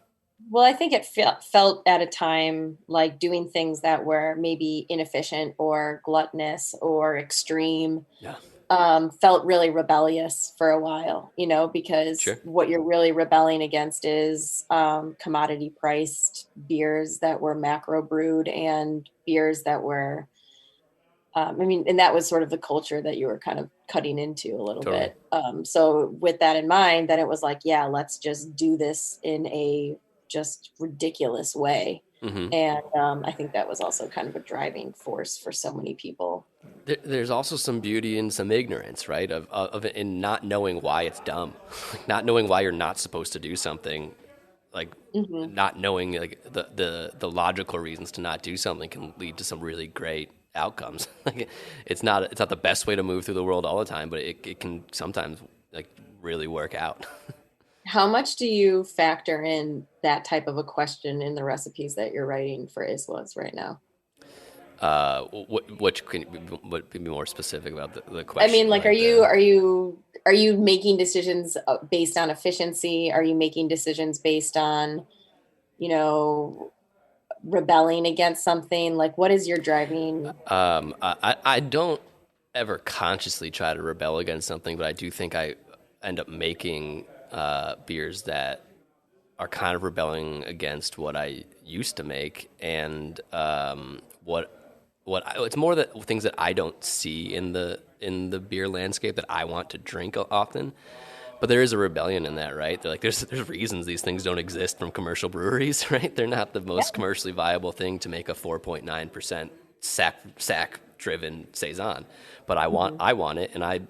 Well, I think it felt at a time like doing things that were maybe inefficient or gluttonous or extreme, yeah, felt really rebellious for a while, because sure, what you're really rebelling against is commodity priced beers that were macro brewed and beers that were I mean, and that was sort of the culture that you were kind of cutting into a little Totally. bit. So with that in mind, then it was like, yeah, let's just do this in a just ridiculous way. Hmm. And I think that was also kind of a driving force for so many people. There's also some beauty in some ignorance, right? Of it, in not knowing why it's dumb, like not knowing why you're not supposed to do something, like Hmm. not knowing like the logical reasons to not do something can lead to some really great outcomes. Like it's not the best way to move through the world all the time, but it can sometimes like really work out. How much do you factor in that type of a question in the recipes that you're writing for Iswas right now? Which can what be more specific about the I mean, question, like, like the are you making decisions based on efficiency? Are you making decisions based on, you know, rebelling against something? Like, what is your driving? I don't ever consciously try to rebel against something, but I do think I end up making beers that are kind of rebelling against what I used to make, and it's more that things that I don't see in the beer landscape that I want to drink often. But there is a rebellion in that, right? They're like, there's reasons these things don't exist from commercial breweries, right? They're not the most Yeah. commercially viable thing to make a 4.9% sack driven saison, but Hmm. I want it, and I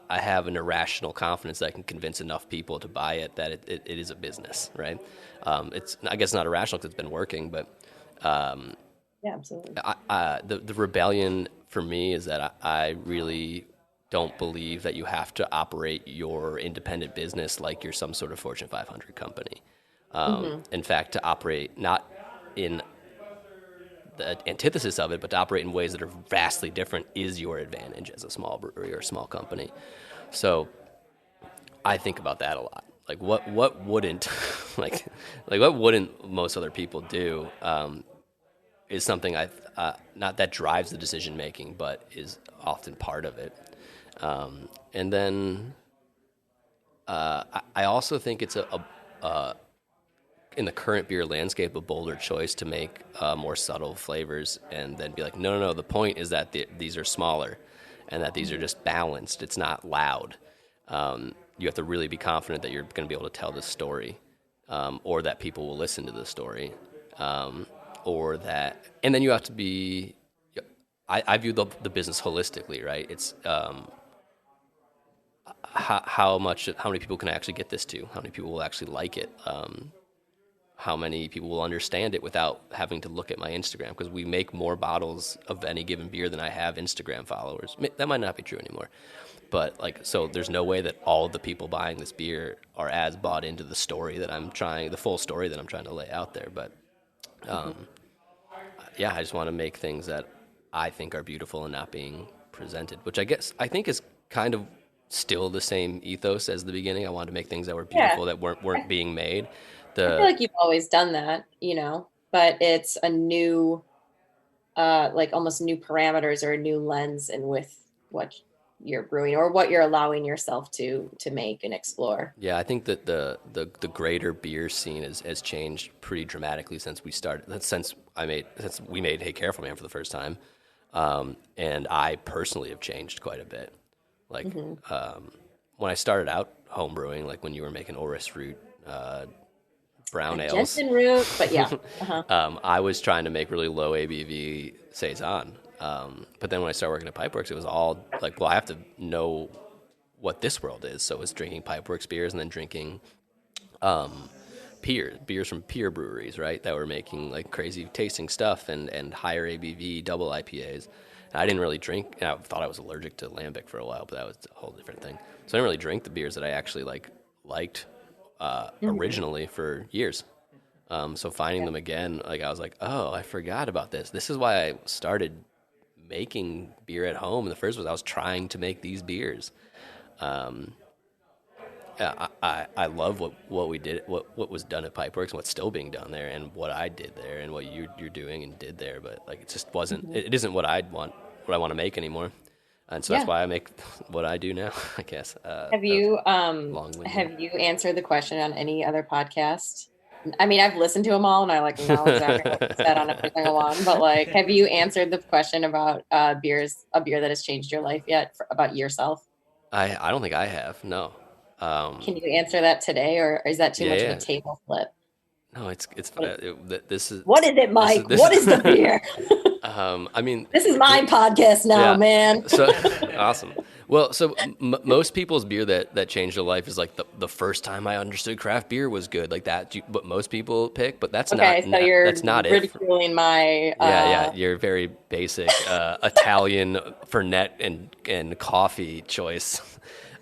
have an irrational confidence that I can convince enough people to buy it that it is a business, right? It's I guess not irrational because it's been working, but Yeah, absolutely. the rebellion for me is that I really don't believe that you have to operate your independent business like you're some sort of Fortune 500 company. Hmm. In fact, to operate not in the antithesis of it, but to operate in ways that are vastly different is your advantage as a small brewery or a small company. So I think about that a lot. Like what wouldn't like like what wouldn't most other people do? Is something I not that drives the decision making, but is often part of it. And then I also think it's a in the current beer landscape a bolder choice to make more subtle flavors and then be like, no. The point is that these are smaller, and that these are just balanced. It's not loud. You have to really be confident that you're going to be able to tell this story, or that people will listen to the story, or that, and then you have to be. I view the business holistically, right? It's how many people can I actually get this to? How many people will actually like it? How many people will understand it without having to look at my Instagram? Because we make more bottles of any given beer than I have Instagram followers. That might not be true anymore, but like, so there's no way that all of the people buying this beer are as bought into the story that the full story that I'm trying to lay out there. But Hmm. yeah, I just want to make things that I think are beautiful and not being presented, which I think is kind of still the same ethos as the beginning. I wanted to make things that were Yeah. beautiful that weren't I, being made. I feel The like you've always done that, but it's a new, like almost new parameters or a new lens and with what you're brewing or what you're allowing yourself to make and explore. Yeah, I think that the greater beer scene has changed pretty dramatically since we started. Since we made Hey Careful Man for the first time, and I personally have changed quite a bit. Like Hmm. when I started out home brewing, like when you were making Orris Root brown Like ales, Jensen root, but yeah. Uh-huh. I was trying to make really low ABV saison. But then when I started working at Pipeworks, it was all like, well, I have to know what this world is. So it was drinking Pipeworks beers and then drinking beers from peer breweries, right? That were making like crazy tasting stuff and higher ABV double IPAs. And I didn't really drink. And I thought I was allergic to lambic for a while, but that was a whole different thing. So I didn't really drink the beers that I actually liked Hmm. originally for years. So finding them again, like I was like, oh, I forgot about this. This is why I started making beer at home in the first place. I was trying to make these beers. Yeah, I love what we did, what was done at Pipeworks, and what's still being done there, and what I did there, and what you're doing and did there. But like, it just wasn't. Hmm. It isn't what what I want to make anymore, and so that's Yeah. why I make what I do now. I guess. Have you Long-winded. have you answered the question on any other podcast? I mean, I've listened to them all and I like know exactly what you said on every single one, but like, have you answered the question about a beer that has changed your life yet about yourself? I don't think I have. No. Can you answer that today, or is that too Yeah, much of a yeah. table flip? No, it's What, this is what is it, this is Mike? this What is is the beer? I mean, This is my podcast now, yeah. man. So awesome. Well, so most people's beer that changed their life is like the first time I understood craft beer was good, like that. What most people pick, but Okay, so you're that's not it. ridiculing my. Yeah, yeah, you're very basic Italian Fernet and coffee choice.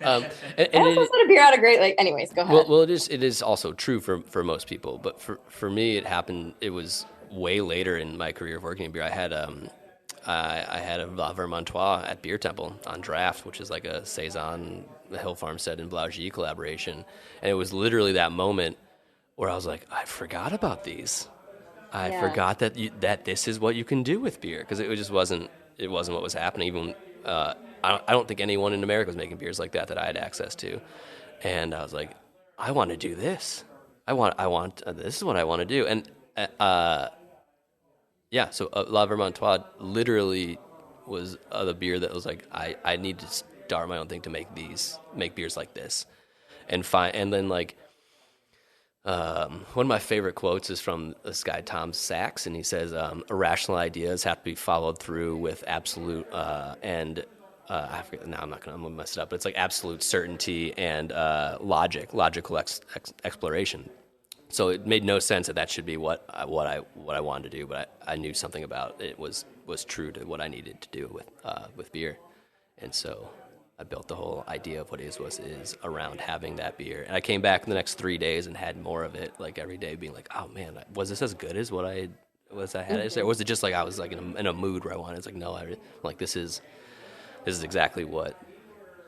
Um, I and also it, said a beer out of Great Lake. Anyways, go ahead. well, it is also true for most people, but for me, it happened. It was way later in my career of working in beer. I had a La Vermontois at Beer Temple on draft, which is like a saison, the Hill Farmstead and Blaugy collaboration, and it was literally that moment where I was like, I forgot about these. I Yeah. forgot that this is what you can do with beer, because just wasn't what was happening. Even I don't think anyone in America was making beers like that I had access to, and I was like, I want to do this. I want this is what I want to do, and yeah. So La Vermontois literally was the beer that was like, I need to start my own thing to make beers like this, and then like. One of my favorite quotes is from this guy, Tom Sachs, and he says, irrational ideas have to be followed through with absolute, I forget, now I'm going to mess it up, but it's like absolute certainty and logical exploration. So it made no sense that should be what I wanted to do, but I knew something about it was true to what I needed to do with beer. And so I built the whole idea of what is around having that beer. And I came back in the next 3 days and had more of it, like every day, being like, oh man, was this as good as what I had? Or was it just like I was like in a mood where I wanted? It's like, no, like this is exactly what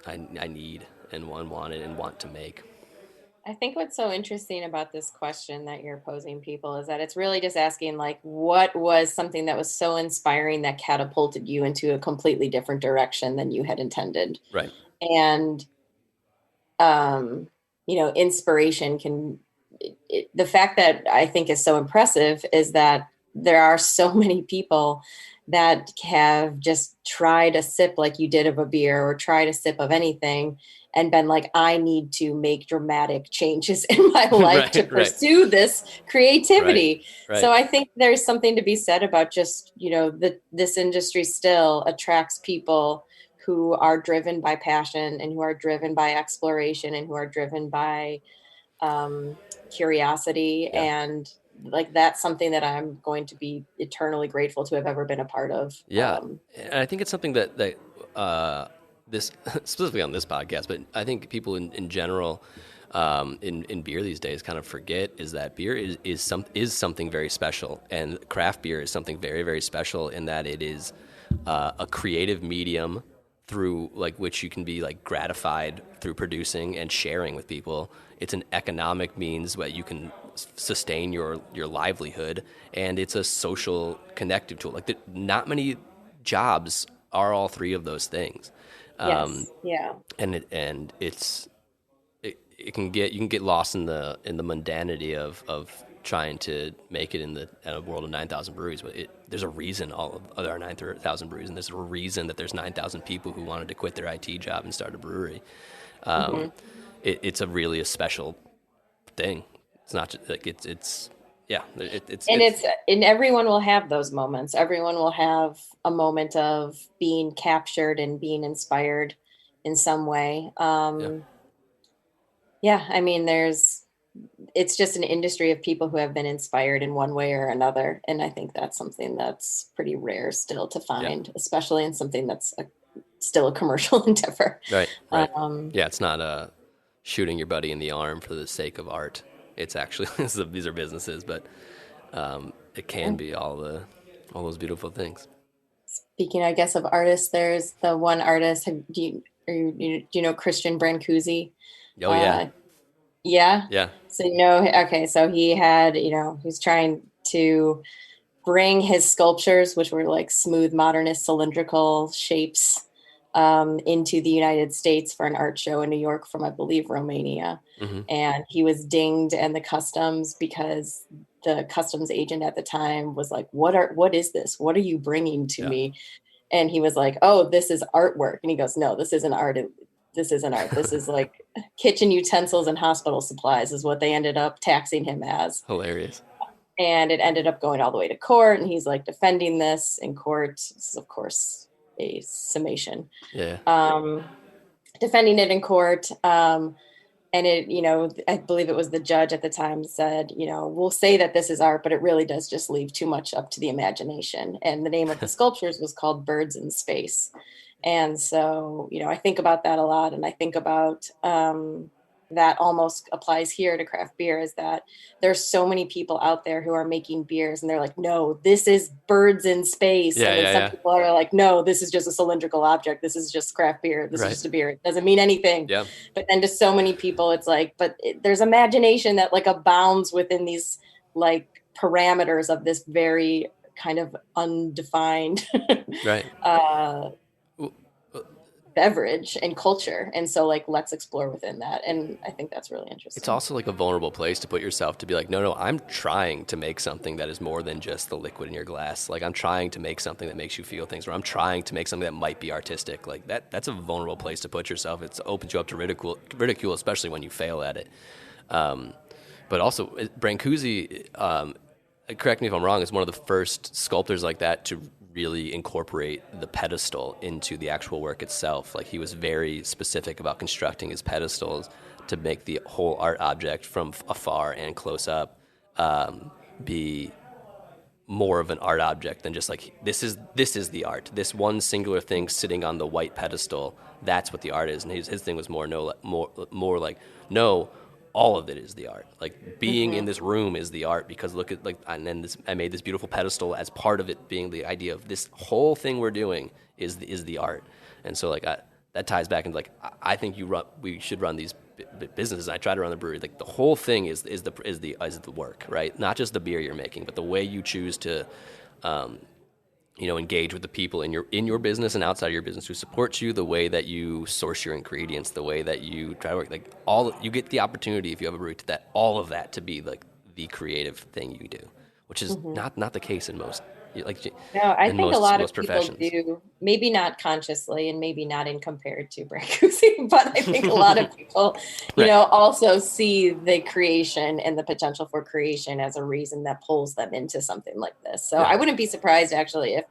I need and wanted and want to make. I think what's so interesting about this question that you're posing people is that it's really just asking, like, what was something that was so inspiring that catapulted you into a completely different direction than you had intended? Right. And, inspiration the fact that I think is so impressive is that there are so many people that have just tried a sip like you did of a beer or tried a sip of anything and been like, I need to make dramatic changes in my life to pursue this creativity. Right. So I think there's something to be said about just, this industry still attracts people who are driven by passion and who are driven by exploration and who are driven by curiosity. Yeah. And like, that's something that I'm going to be eternally grateful to have ever been a part of. Yeah. And I think it's something that this specifically on this podcast, but I think people in general in beer these days kind of forget is that beer is something very special, and craft beer is something very, very special in that it is a creative medium through like which you can be like gratified through producing and sharing with people. It's an economic means where you can sustain your livelihood, and it's a social connective tool. Like not many jobs are all three of those things. Yes. Yeah. And you can get lost in the mundanity of trying to make it in a world of 9,000 breweries. But there's a reason there are 9,000 breweries, and there's a reason that there's 9,000 people who wanted to quit their IT job and start a brewery. It's a really special thing. It's not just like it's and everyone will have those moments. Everyone will have a moment of being captured and being inspired in some way. Yeah, I mean, it's just an industry of people who have been inspired in one way or another. And I think that's something that's pretty rare still to find, especially in something that's still a commercial endeavor. Right. It's not shooting your buddy in the arm for the sake of art. It's actually, these are businesses, but it can be all those beautiful things. Speaking, I guess, of artists, there's the one artist. Do you know Christian Brancusi? Oh yeah. Yeah. Yeah. So okay. So he had, he's trying to bring his sculptures, which were like smooth, modernist, cylindrical shapes, into the United States for an art show in New York from, I believe, Romania. Hmm. And he was dinged and the customs, because the customs agent at the time was like, what is this? What are you bringing to me? And he was like, oh, this is artwork. And he goes, no, this isn't art. This isn't art. This is like kitchen utensils and hospital supplies is what they ended up taxing him as. Hilarious. And it ended up going all the way to court. And he's like defending this in court. This is, of course, a summation. Yeah. Defending it in court. And it, I believe it was the judge at the time said, we'll say that this is art, but it really does just leave too much up to the imagination. And the name of the sculptures was called Birds in Space. And so, I think about that a lot. And I think about that almost applies here to craft beer, is that there's so many people out there who are making beers and they're like, no, this is birds in space. Yeah, and then some people are like, no, this is just a cylindrical object. This is just craft beer. This is just a beer. It doesn't mean anything. Yeah. But then to so many people, it's like, there's imagination that like abounds within these like parameters of this very kind of undefined Right. beverage and culture. And so like, let's explore within that. And I think that's really interesting. It's also like a vulnerable place to put yourself, to be like, no, I'm trying to make something that is more than just the liquid in your glass. Like I'm trying to make something that makes you feel things, or I'm trying to make something that might be artistic. Like that's a vulnerable place to put yourself. It opens you up to ridicule, especially when you fail at it. But also Brancusi, correct me if I'm wrong, is one of the first sculptors like that to really incorporate the pedestal into the actual work itself. Like he was very specific about constructing his pedestals to make the whole art object from afar and close up be more of an art object than just like, this is the art. This one singular thing sitting on the white pedestal, that's what the art is. And his thing was more like, no, all of it is the art. Like being in this room is the art, because look at and then I made this beautiful pedestal as part of it being the idea of this whole thing we're doing is the art. And so like that ties back into like, I think we should run these businesses. I try to run the brewery. Like the whole thing is the work, right? Not just the beer you're making, but the way you choose to engage with the people in your business and outside of your business who support you, the way that you source your ingredients, the way that you try to work, like you get the opportunity, if you have a brewery, to all of that to be like the creative thing you do, which is not the case in most. I think a lot of people do, maybe not consciously and maybe not in compared to Brancusi, but I think a lot of people, also see the creation and the potential for creation as a reason that pulls them into something like this. So I wouldn't be surprised actually if,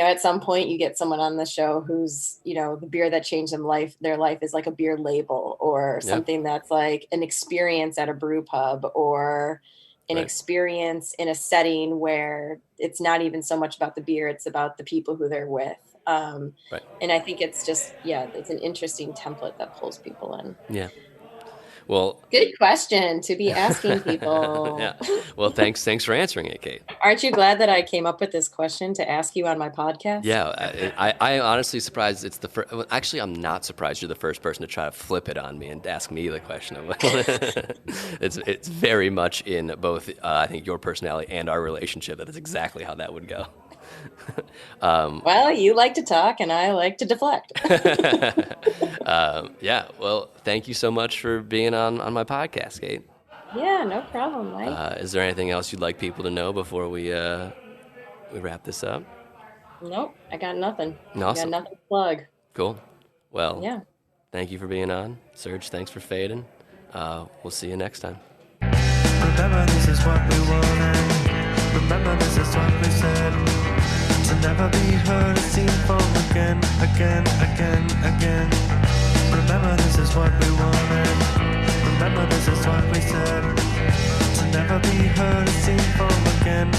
at some point you get someone on the show who's, the beer that changed their life is like a beer label or something that's like an experience at a brew pub or an experience in a setting where it's not even so much about the beer, it's about the people who they're with. And I think it's just, it's an interesting template that pulls people in. Yeah. Well, good question to be asking people. Yeah. Well, thanks for answering it, Kate. Aren't you glad that I came up with this question to ask you on my podcast? Yeah, I honestly surprised it's the first. Well, actually, I'm not surprised you're the first person to try to flip it on me and ask me the question. It's very much in both, I think, your personality and our relationship. That is exactly how that would go. Well, you like to talk and I like to deflect. Well, thank you so much for being on my podcast, Kate. Yeah, no problem, Mike. Is there anything else you'd like people to know before we wrap this up? Nope, I got nothing. Awesome. I got nothing to plug. Cool. Well, thank you for being on. Serge, thanks for fading. We'll see you next time. Remember, this is what we wanted. Remember, this is what we said. To never be heard or seen from again. Remember, this is what we wanted. Remember, this is what we said. To never be heard or seen from again.